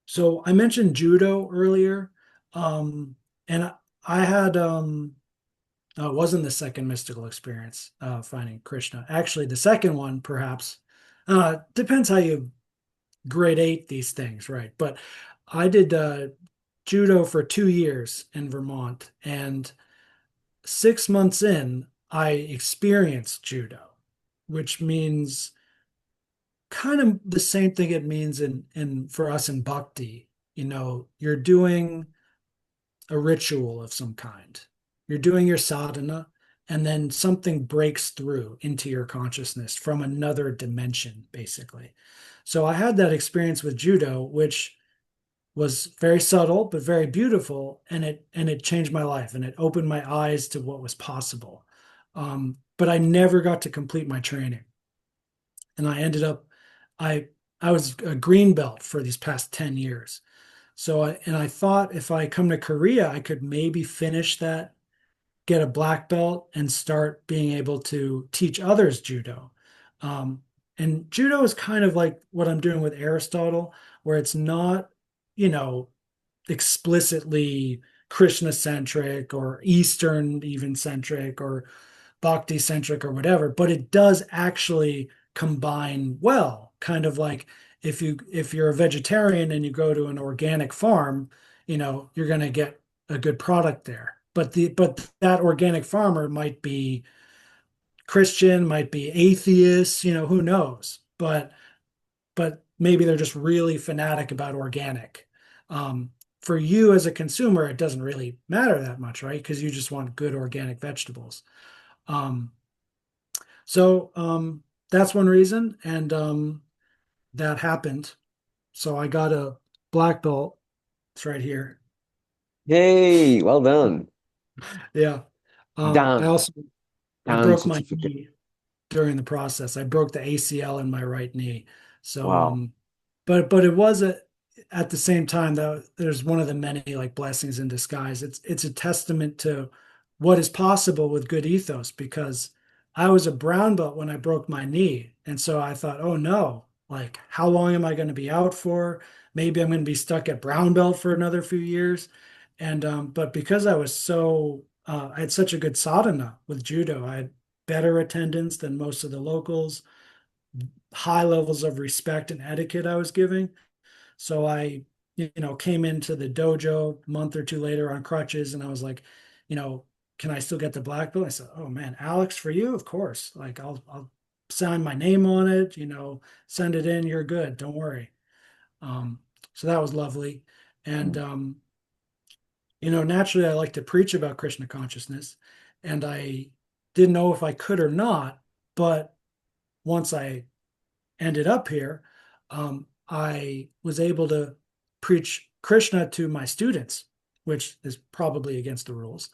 So I mentioned judo earlier, and I had it wasn't the second mystical experience finding Krishna. Actually, the second one, perhaps, depends how you grade these things, right? But I did judo for 2 years in Vermont, and 6 months in, I experienced judo, which means kind of the same thing it means in for us in bhakti. You're doing a ritual of some kind. You're doing your sadhana, and then something breaks through into your consciousness from another dimension, basically. So I had that experience with judo, which was very subtle but very beautiful, and it changed my life and it opened my eyes to what was possible. But I never got to complete my training, and I I was a green belt for these past 10 years. I thought if I come to Korea, I could maybe finish that, get a black belt, and start being able to teach others judo. Um, and judo is kind of like what I'm doing with Aristotle, where it's not, you know, explicitly Krishna centric or Eastern even centric or Bhakti centric or whatever, but it does actually combine well. Kind of like if you're a vegetarian and you go to an organic farm, you're going to get a good product there. But that organic farmer might be Christian, might be atheist, who knows? But maybe they're just really fanatic about organic. Um, for you as a consumer, it doesn't really matter that much, right? Because you just want good organic vegetables. Um, so that's one reason, and that happened. So I got a black belt. It's right here. Hey, well done. Yeah. I Dan, also I Dan broke my certificate. knee during the process. I broke the ACL in my right knee. So Wow. but it was a at the same time that there's one of the many like blessings in disguise. It's a testament to what is possible with good ethos because I was a brown belt when I broke my knee. And so I thought, oh no, like how long am I going to be out for? Maybe I'm going to be stuck at brown belt for another few years. And but because I was so I had such a good sadhana with judo, I had better attendance than most of the locals, high levels of respect and etiquette I was giving. So I, came into the dojo a month or two later on crutches, and I was like, you know, can I still get the black belt? I said, oh man, Alex, for you, of course. Like I'll sign my name on it, send it in. You're good. Don't worry. Um, so that was lovely. And Mm. naturally I like to preach about Krishna consciousness, and I didn't know if I could or not, but once I ended up here, I was able to preach Krishna to my students, which is probably against the rules,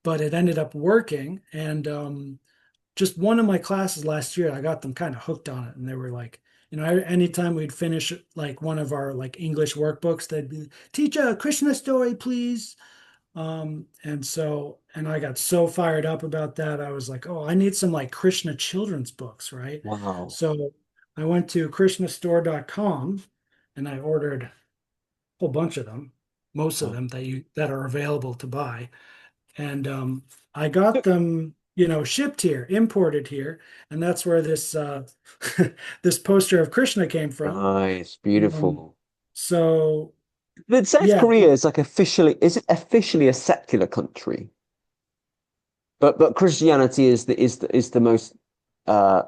but it ended up working. And just one of my classes last year, I got them kind of hooked on it, and they were like, anytime we'd finish like one of our like English workbooks, they'd be, teach a Krishna story, please. And I got so fired up about that. I was like, oh, I need some like Krishna children's books, right? Wow. So I went to krishnastore.com and I ordered a whole bunch of them, most of Wow. them that are available to buy. And I got them, shipped here, imported here, and that's where this this poster of Krishna came from. Nice, Um, beautiful. so But South yeah, Korea is like is it officially a secular country? But Christianity is the most uh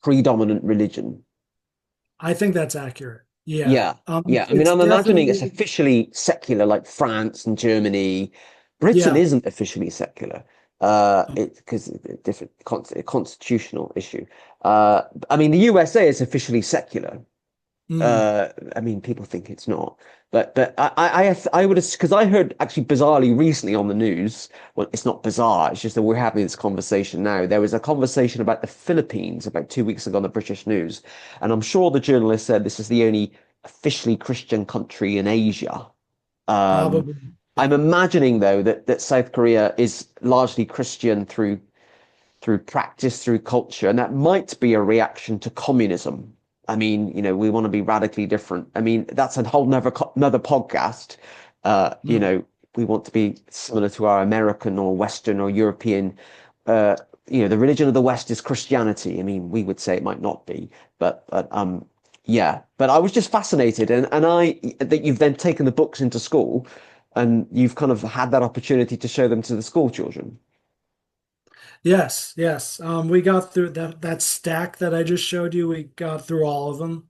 predominant religion. I think that's accurate. Yeah. Yeah, Um, yeah. I mean, it's I'm imagining it's definitely, officially secular, like France and Germany. Britain yeah. isn't officially secular. It because different constitutional issue. I mean, the USA is officially secular. Mm, I mean, people think it's not, but I would have because I heard actually bizarrely recently on the news. Well, it's not bizarre. It's just that we're having this conversation now. There was a conversation about the Philippines about 2 weeks ago on the British news, and I'm sure the journalist said this is the only officially Christian country in Asia. Um, probably. I'm imagining though that South Korea is largely Christian through practice, through culture, and that might be a reaction to communism. I mean, we want to be radically different. I mean, that's a whole another podcast. Mm, We want to be similar to our American or Western or European. Uh, the religion of the West is Christianity. I mean, we would say it might not be, but yeah. But I was just fascinated, and I that you've then taken the books into school, and you've kind of had that opportunity to show them to the school children. yes, yes. We got through that stack that I just showed you. We got through all of them,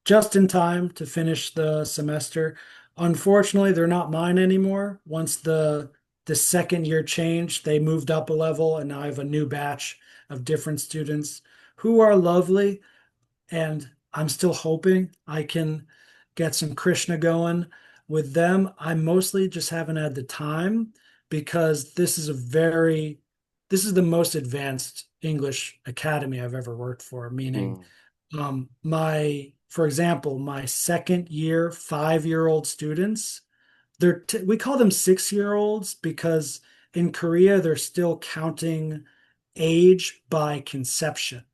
just in time to finish the semester. Unfortunately, they're not mine anymore. Once the second year changed, they moved up a level, and now I have a new batch of different students who are lovely. And I'm still hoping I can get some Krishna going with them. I mostly just haven't had the time because this is the most advanced English academy I've ever worked for, meaning Mm. for example, my second year, 5-year-old students, we call them 6-year-olds because in Korea they're still counting age by conception.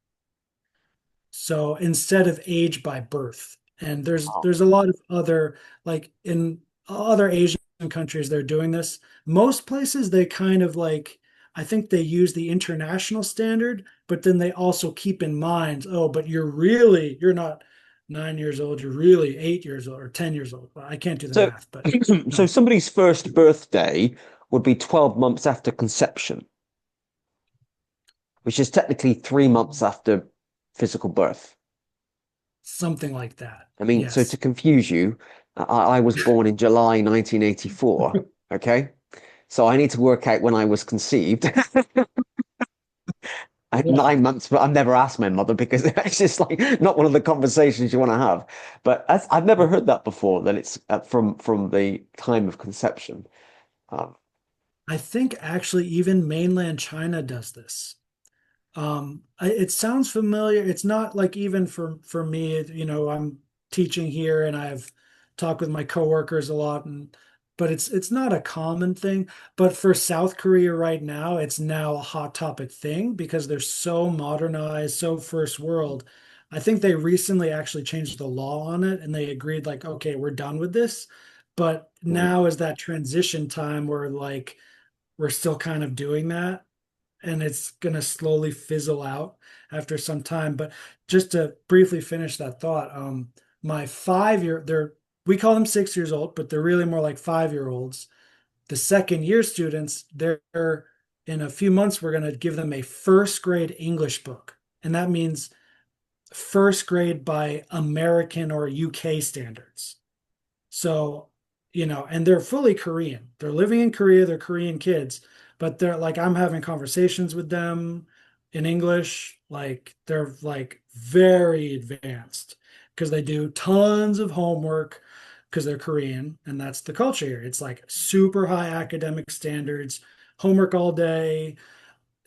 So instead of age by birth, and Wow. there's a lot of other like in other Asian countries they're doing this. Most places they kind of like I think they use the international standard, but then they also keep in mind, oh, but you're not 9 years old, you're really 8 years old or 10 years old. Well, I can't do the So, math, but so no, somebody's first birthday would be 12 months after conception, which is technically 3 months after physical birth. something like that. I mean, so to Yes. confuse you, I was born in July 1984. Okay. So I need to work out when I was conceived. Yeah. 9 months, but I've never asked my mother because it's just like not one of the conversations you want to have. But I've never heard that before, that it's from the time of conception. Um, I think actually even mainland China does this. It sounds familiar. It's not like even for me, I'm teaching here and I've talked with my coworkers a lot, and but it's not a common thing. But for South Korea right now, it's now a hot topic thing because they're so modernized, so first world. I think they recently actually changed the law on it and they agreed like, okay, we're done with this. But mm, now is that transition time where like we're still kind of doing that and it's going to slowly fizzle out after some time. But just to briefly finish that thought, my 5 year, we call them 6 years old, but they're really more like 5 year olds. The second year students, they're in a few months, we're going to give them a first grade English book. And that means first grade by American or UK standards. So, and they're fully Korean. They're living in Korea, they're Korean kids, but they're like, I'm having conversations with them in English. Like, they're like very advanced because they do tons of homework because they're Korean and that's the culture here. It's like super high academic standards, homework all day,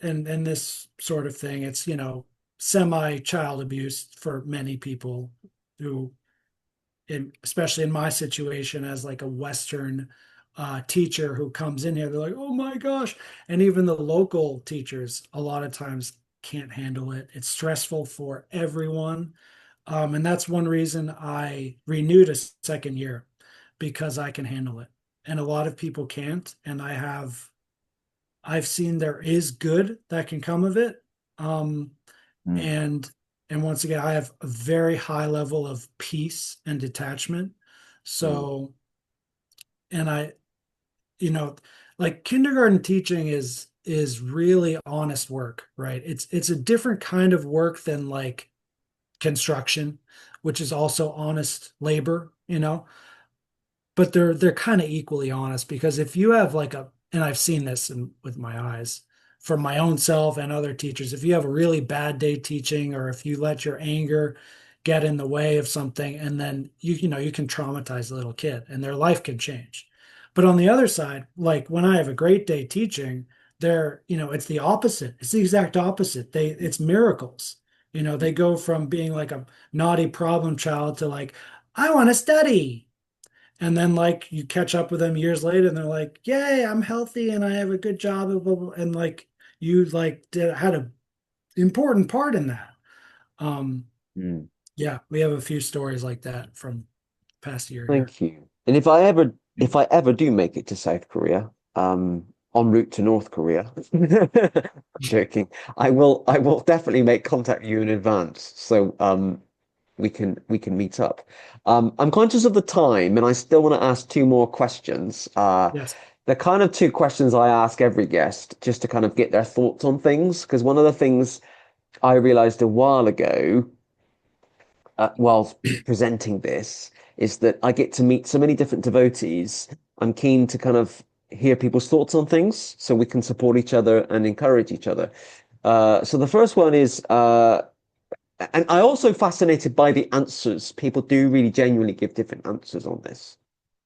and this sort of thing. It's, semi child abuse for many people who especially in my situation as like a Western teacher who comes in here, they're like, oh my gosh. And even the local teachers, a lot of times can't handle it. It's stressful for everyone. And that's one reason I renewed a second year because I can handle it. And a lot of people can't. And I've seen there is good that can come of it. Um, mm, and and once again, I have a very high level of peace and detachment. mm, So, and you know, like kindergarten teaching is really honest work, right? It's a different kind of work than like construction, which is also honest labor, but they're kind of equally honest because if you have like and I've seen this with my eyes from my own self and other teachers, if you have a really bad day teaching or if you let your anger get in the way of something and then you can traumatize a little kid and their life can change. But on the other side, like when I have a great day teaching, it's the opposite. It's the exact opposite. It's miracles. They go from being like a naughty problem child to like, I want to study, and then like you catch up with them years later and they're like, yay, I'm healthy and I have a good job, blah, blah, blah. And like you like had a important part in that. Um, mm. yeah, we have a few stories like that from past year here. Thank you. And if I ever do make it to South Korea, en route to North Korea, I'm joking. I will definitely make contact with you in advance. So we can meet up. I'm conscious of the time, and I still want to ask two more questions. Yes. They're kind of two questions I ask every guest just to kind of get their thoughts on things. Because one of the things I realized a while ago, while presenting this, is that I get to meet so many different devotees. I'm keen to kind of hear people's thoughts on things so we can support each other and encourage each other. So the first one is and I also fascinated by the answers. People do really genuinely give different answers on this.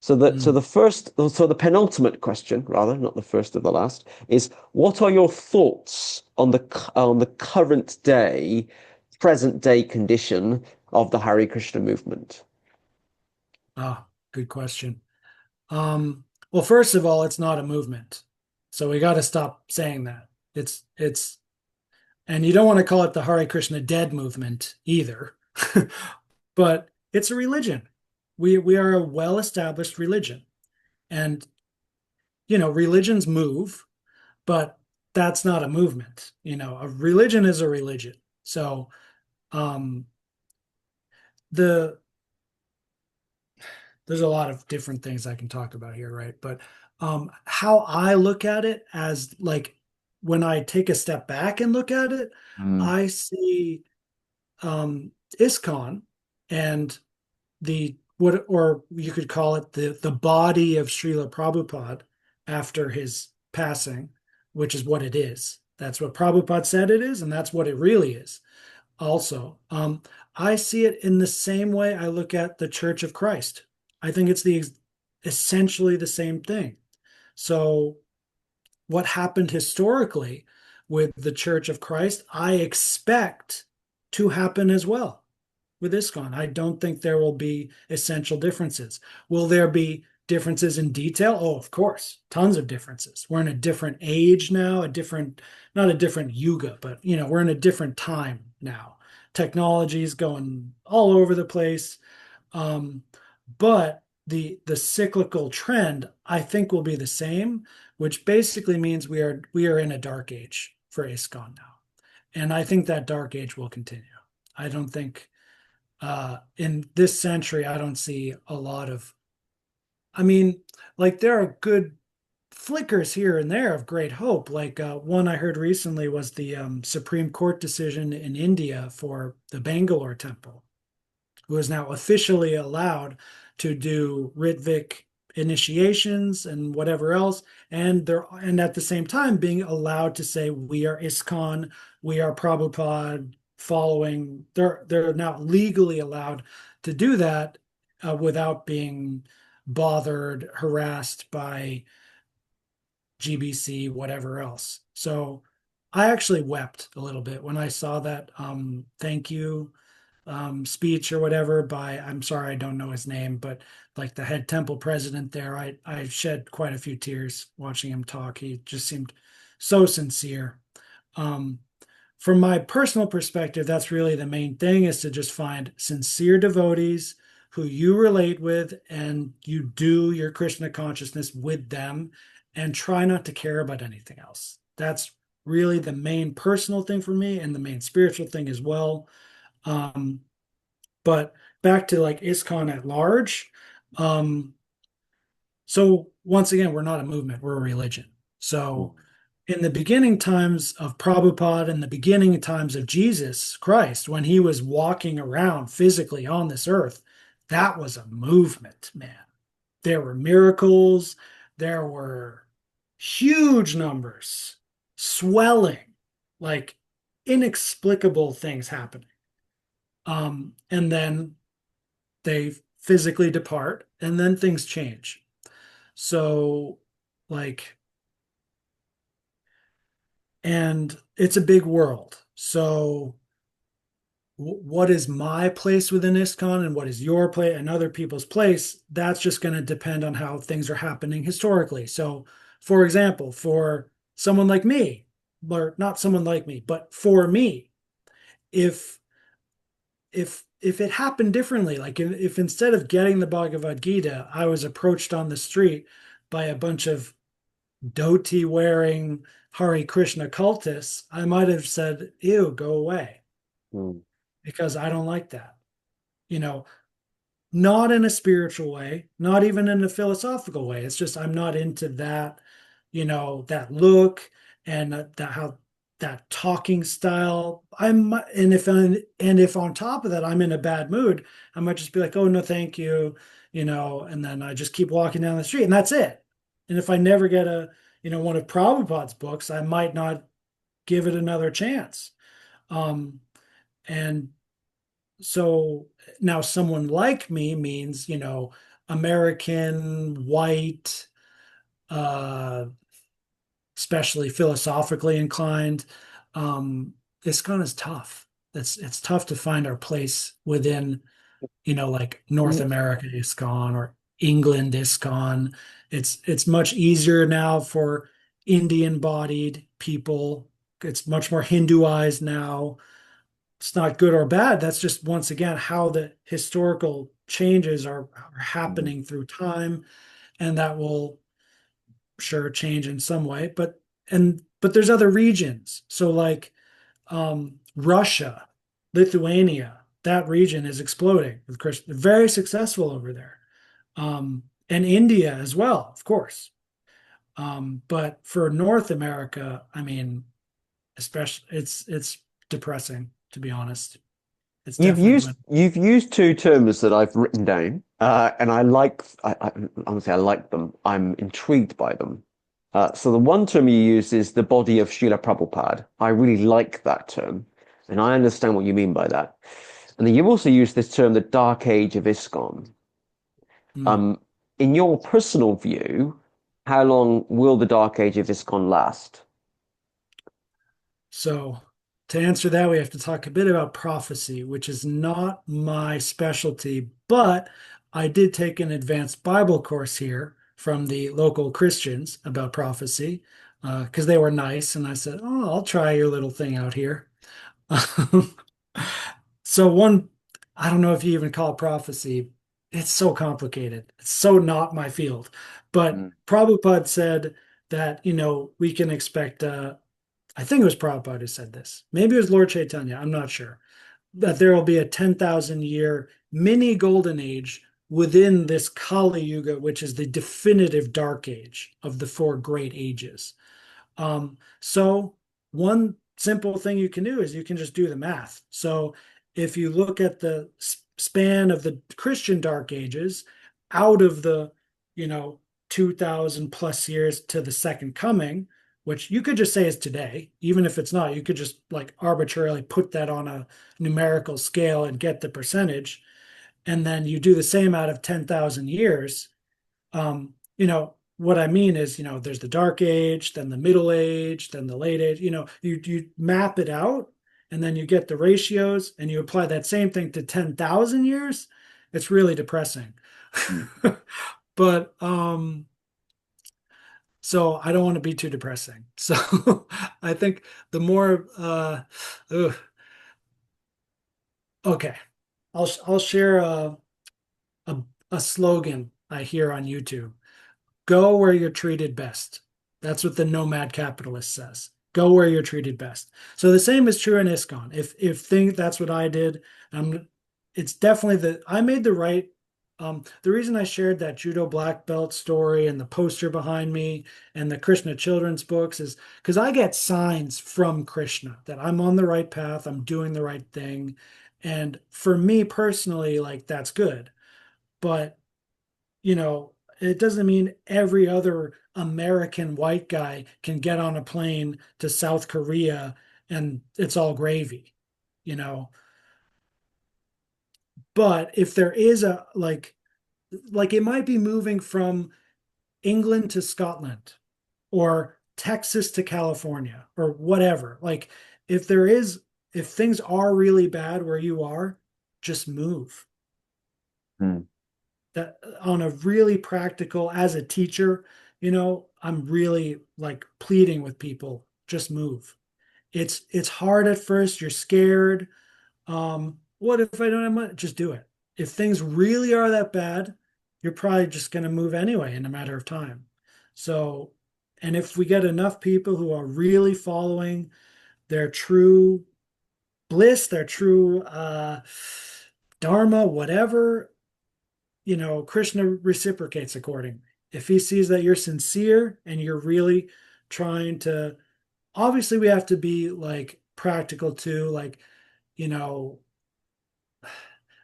Mm. So the penultimate question, rather, not the first or the last, is what are your thoughts on the current day, present day condition of the Hare Krishna movement? Ah, good question. Well, first of all, it's not a movement. So we got to stop saying that. It's and you don't want to call it the Hare Krishna dead movement either. But it's a religion. We are a well-established religion. And religions move, but that's not a movement. A religion is a religion. So um the there's a lot of different things I can talk about here, right? But how I look at it as like when I take a step back and look at it, Mm, I see ISKCON and the what, or you could call it the body of Srila Prabhupada after his passing, which is what it is. That's what Prabhupada said it is, and that's what it really is. Also, I see it in the same way I look at the Church of Christ. I think it's essentially the same thing. So, what happened historically with the Church of Christ, I expect to happen as well with ISKCON. I don't think there will be essential differences. Will there be differences in detail? Oh, of course, tons of differences. We're in a different age now, not a different yuga, but we're in a different time now. Technology is going all over the place. Um, but the cyclical trend, I think, will be the same, which basically means we are in a dark age for ISKCON now. And I think that dark age will continue. I don't think in this century, I don't see a lot of, I mean, like there are good flickers here and there of great hope. Like one I heard recently was the Supreme Court decision in India for the Bangalore temple, who is now officially allowed to do Ritvik initiations and whatever else, and at the same time being allowed to say we are ISKCON, we are Prabhupada following. They're now legally allowed to do that without being bothered, harassed by GBC, whatever else. So I actually wept a little bit when I saw that thank you speech or whatever by, I'm sorry, I don't know his name, but like the head temple president there. I shed quite a few tears watching him talk. He just seemed so sincere. Um, from my personal perspective, that's really the main thing, is to just find sincere devotees who you relate with and you do your Krishna consciousness with them, and try not to care about anything else. That's really the main personal thing for me, and the main spiritual thing as well. Um, but back to like ISKCON at large. Um, so once again, we're not a movement, we're a religion. So in the beginning times of Prabhupada and the beginning times of Jesus Christ, when he was walking around physically on this earth, that was a movement, man. There were miracles, there were huge numbers, swelling, like inexplicable things happening. And then they physically depart, and then things change. So, like, and it's a big world. So, what is my place within ISKCON and what is your place and other people's place? That's just going to depend on how things are happening historically. So, for example, for someone like me, or not someone like me, but for me, if if it happened differently, like if instead of getting the Bhagavad Gita, I was approached on the street by a bunch of dhoti wearing Hare Krishna cultists, I might have said, ew, go away, Mm. because I don't like that. You know, not in a spiritual way, not even in a philosophical way. It's just I'm not into that, that look and that how that talking style. And if on top of that I'm in a bad mood, I might just be like, oh no, thank you, and then I just keep walking down the street and that's it. And if I never get one of Prabhupada's books, I might not give it another chance. Um, and so now someone like me means, American, white, uh, especially philosophically inclined. ISKCON is tough. It's tough to find our place within, like North America ISKCON or England ISKCON. It's much easier now for Indian bodied people. It's much more Hinduized now. It's not good or bad. That's just once again how the historical changes are happening through time, and that will sure change in some way. But there's other regions. So like Russia, Lithuania, that region is exploding with Christian, very successful over there. And India as well, of course. But for North America, I mean, especially it's depressing, to be honest. It's You've definitely used when you've used two terms that I've written down. And honestly, I like them. I'm intrigued by them. So the one term you use is the body of Srila Prabhupada. I really like that term, and I understand what you mean by that. And then you also use this term, the Dark Age of ISKCON. Hmm. Um, in your personal view, how long will the Dark Age of ISKCON last? So, to answer that, we have to talk a bit about prophecy, which is not my specialty, but I did take an advanced Bible course here from the local Christians about prophecy because they were nice. And I said, "Oh, I'll try your little thing out here." So, I don't know if you even call it prophecy. It's so complicated. It's so not my field. But Mm, Prabhupada said that, we can expect I think it was Prabhupada who said this. Maybe it was Lord Chaitanya. I'm not sure. That there will be a 10,000 year mini golden age within this Kali Yuga, which is the definitive dark age of the four great ages. So one simple thing you can do is you can just do the math. So if you look at the span of the Christian Dark Ages out of the, you know, 2000 plus years to the second coming, which you could just say is today, even if it's not, you could just like arbitrarily put that on a numerical scale and get the percentage. And then you do the same out of 10,000 years. What I mean is, there's the dark age, then the middle age, then the late age. You map it out, and then you get the ratios, and you apply that same thing to 10,000 years. It's really depressing. mm. But so I don't want to be too depressing. So I think the more ugh, okay, I'll share a a slogan I hear on YouTube. Go where you're treated best. That's what the nomad capitalist says. Go where you're treated best. So the same is true in ISKCON. If think that's what I did, it's definitely I made the right. The reason I shared that judo black belt story and the poster behind me and the Krishna children's books is because I get signs from Krishna that I'm on the right path, I'm doing the right thing, and for me personally, like that's good. But it doesn't mean every other American white guy can get on a plane to South Korea and it's all gravy, you know. But if there is a like it might be moving from England to Scotland or Texas to California or whatever. Like if there is if things are really bad where you are, just move. Mm. That on a really practical as a teacher, I'm really like pleading with people, just move. It's hard at first, you're scared. What if I don't have money? Just do it. If things really are that bad, you're probably just going to move anyway in a matter of time. So, and if we get enough people who are really following their true bliss, their true dharma, whatever, Krishna reciprocates accordingly. If he sees that you're sincere and you're really trying to, obviously, we have to be like practical too. Like, you know,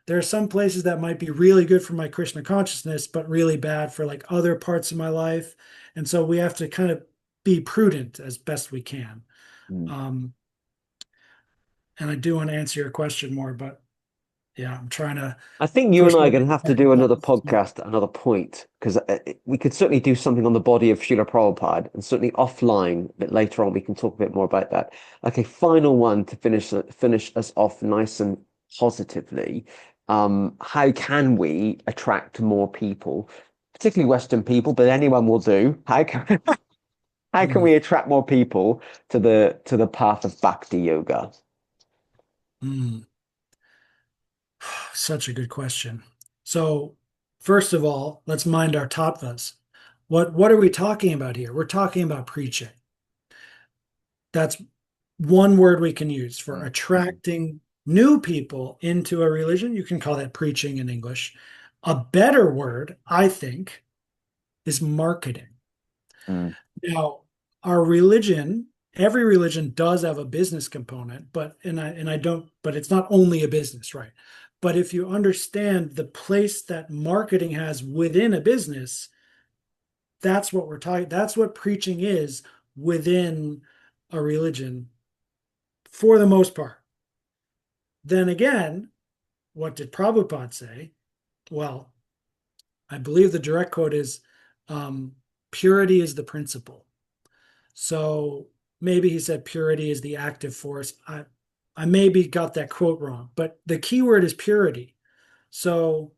there are some places that might be really good for my Krishna consciousness, but really bad for like other parts of my life. And so we have to kind of be prudent as best we can. Mm. Um, and I do want to answer your question more, but yeah, I'm trying to I think you and push I are my going to have to do another podcast at another point because we could certainly do something on the body of Srila Prabhupada and certainly offline a bit later on we can talk a bit more about that. Okay, final one to finish us off nice and positively. How can we attract more people, particularly Western people, but anyone will do? How can Mm, we attract more people to the path of Bhakti Yoga? mm. Such a good question. So, first of all, let's mind our tattvas. What are we talking about here? We're talking about preaching. That's one word we can use for Mm, attracting new people into a religion. You can call that preaching in English. A better word, I think, is marketing. mm, Now, our religion, every religion does have a business component, but and I don't, but it's not only a business, right? But if you understand the place that marketing has within a business, that's what we're talking. That's what preaching is within a religion for the most part. Then again, what did Prabhupada say? Well, I believe the direct quote is purity is the principle. So maybe he said purity is the active force. I maybe got that quote wrong, but the key word is purity. So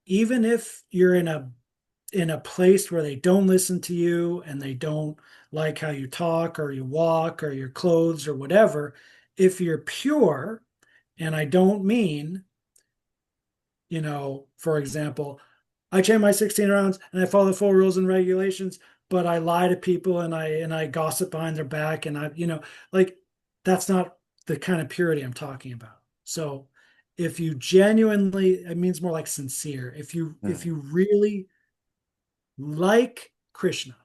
even if you're in a place where they don't listen to you and they don't like how you talk or you walk or your clothes or whatever, if you're pure, and I don't mean, for example, I chant my 16 rounds and I follow the full rules and regulations, but I lie to people and I gossip behind their back and like that's not the kind of purity I'm talking about. So if you genuinely, it means more like sincere. If you really like Krishna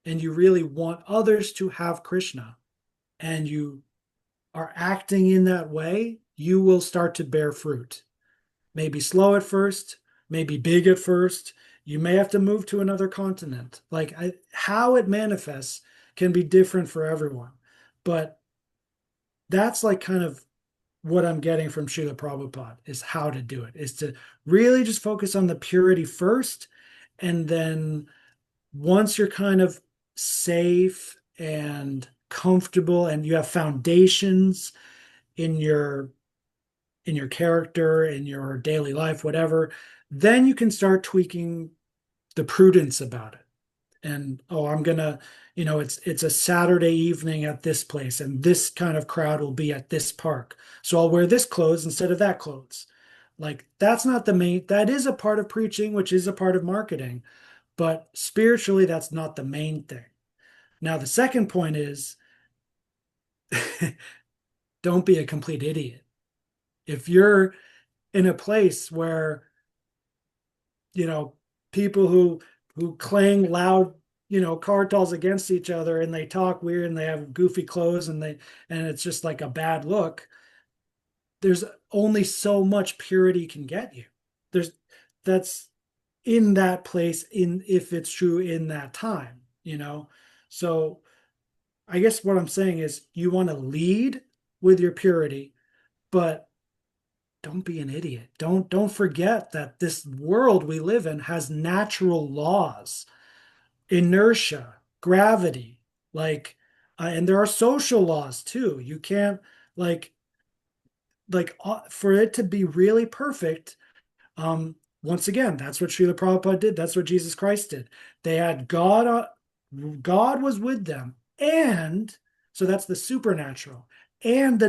and you really want others to have Krishna and you are acting in that way, you will start to bear fruit. Maybe slow at first, maybe big at first. You may have to move to another continent. How it manifests can be different for everyone. But that's like kind of what I'm getting from Srila Prabhupada is how to do it, is to really just focus on the purity first. And then once you're kind of safe and comfortable and you have foundations in your character, in your daily life, whatever, then you can start tweaking the prudence about it. And I'm gonna, it's a Saturday evening at this place, and this kind of crowd will be at this park. So I'll wear this clothes instead of that clothes. Like that's not the main, that is a part of preaching, which is a part of marketing, but spiritually, that's not the main thing. Now, the second point is don't be a complete idiot. If you're in a place where people who clang loud kartals against each other and they talk weird and they have goofy clothes and it's just like a bad look, there's only so much purity can get you. That's in that place, in if it's true in that time. So I guess what I'm saying is you want to lead with your purity, but don't be an idiot. Don't forget that this world we live in has natural laws, inertia, gravity, and there are social laws too. You can't like for it to be really perfect. Once again, that's what Srila Prabhupada did. That's what Jesus Christ did. They had God. God was with them, and so that's the supernatural. And the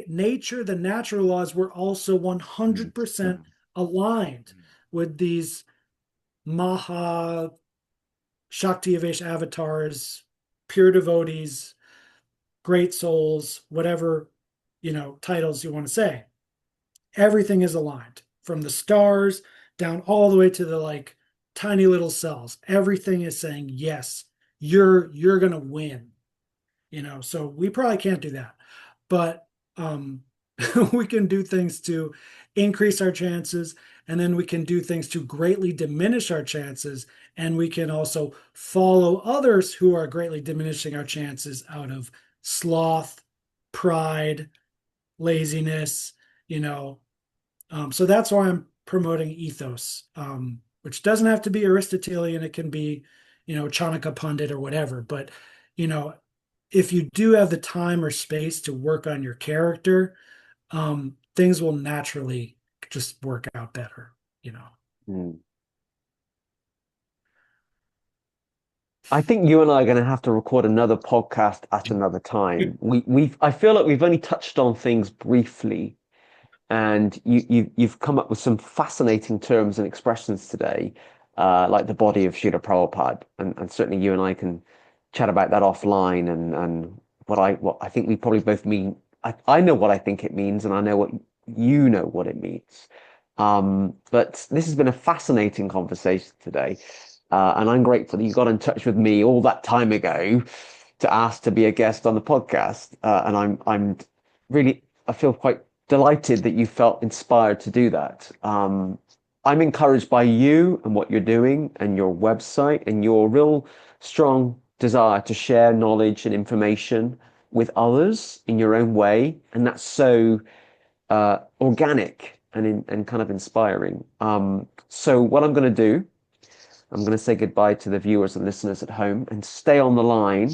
nature, the natural laws were also 100% aligned with these Maha Shakti Avesh avatars, pure devotees, great souls, whatever titles you want to say. Everything is aligned from the stars down all the way to the tiny little cells. Everything is saying yes, you're gonna win. So we probably can't do that, but we can do things to increase our chances, and then we can do things to greatly diminish our chances, and we can also follow others who are greatly diminishing our chances out of sloth, pride, laziness. So that's why I'm promoting ethos, which doesn't have to be Aristotelian. It can be Chanakya Pandit or whatever, but if you do have the time or space to work on your character, things will naturally just work out better. Mm. I think you and I are going to have to record another podcast at another time. I feel like we've only touched on things briefly, and you've come up with some fascinating terms and expressions today, like the body of Srila Prabhupada, and certainly you and I can chat about that offline, and what I think we probably both mean. I know what I think it means, and I know what you know what it means. But this has been a fascinating conversation today. And I'm grateful that you got in touch with me all that time ago to ask to be a guest on the podcast. And I'm really, I feel quite delighted that you felt inspired to do that. I'm encouraged by you and what you're doing and your website and your real strong desire to share knowledge and information with others in your own way. And that's so organic and kind of inspiring. So what I'm going to do, I'm going to say goodbye to the viewers and listeners at home and stay on the line,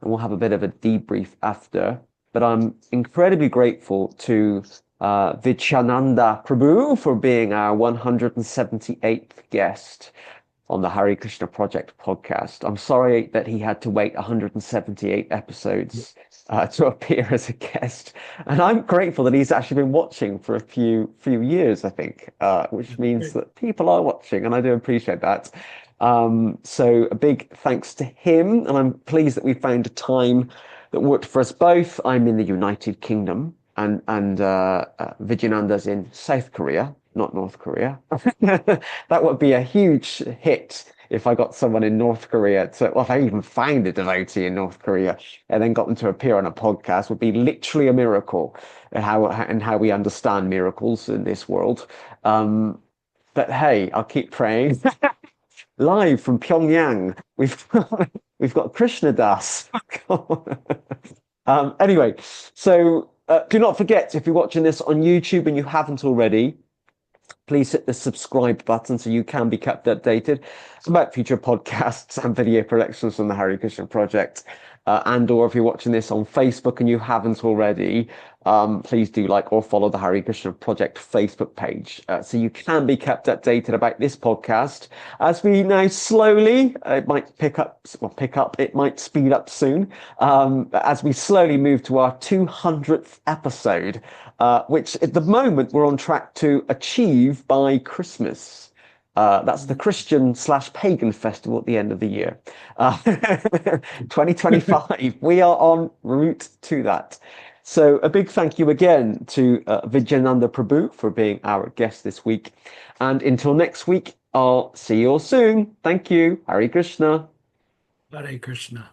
and we'll have a bit of a debrief after. But I'm incredibly grateful to Vichananda Prabhu for being our 178th guest on the Hare Krishna Project podcast. I'm sorry that he had to wait 178 episodes to appear as a guest, and I'm grateful that he's actually been watching for a few years, I think, which means that people are watching, and I do appreciate that. So a big thanks to him, and I'm pleased that we found a time that worked for us both. I'm in the United Kingdom, and Vijayananda's in South Korea, not North Korea. That would be a huge hit if I got someone in North Korea to, well, if I even found a devotee in North Korea and then got them to appear on a podcast, would be literally a miracle and how we understand miracles in this world. But hey, I'll keep praying. Live from Pyongyang, we've got Krishna Das. Anyway, so do not forget, if you're watching this on YouTube and you haven't already, please hit the subscribe button so you can be kept updated about future podcasts and video productions from the Hare Krishna Project. Or if you're watching this on Facebook and you haven't already, please do like or follow the Hare Krishna Project Facebook page so you can be kept updated about this podcast as we now slowly, it might it might speed up soon, as we slowly move to our 200th episode, which at the moment we're on track to achieve by Christmas. That's the Christian/pagan festival at the end of the year. 2025, we are en route to that. So a big thank you again to Vijayananda Prabhu for being our guest this week. And until next week, I'll see you all soon. Thank you. Hare Krishna. Hare Krishna.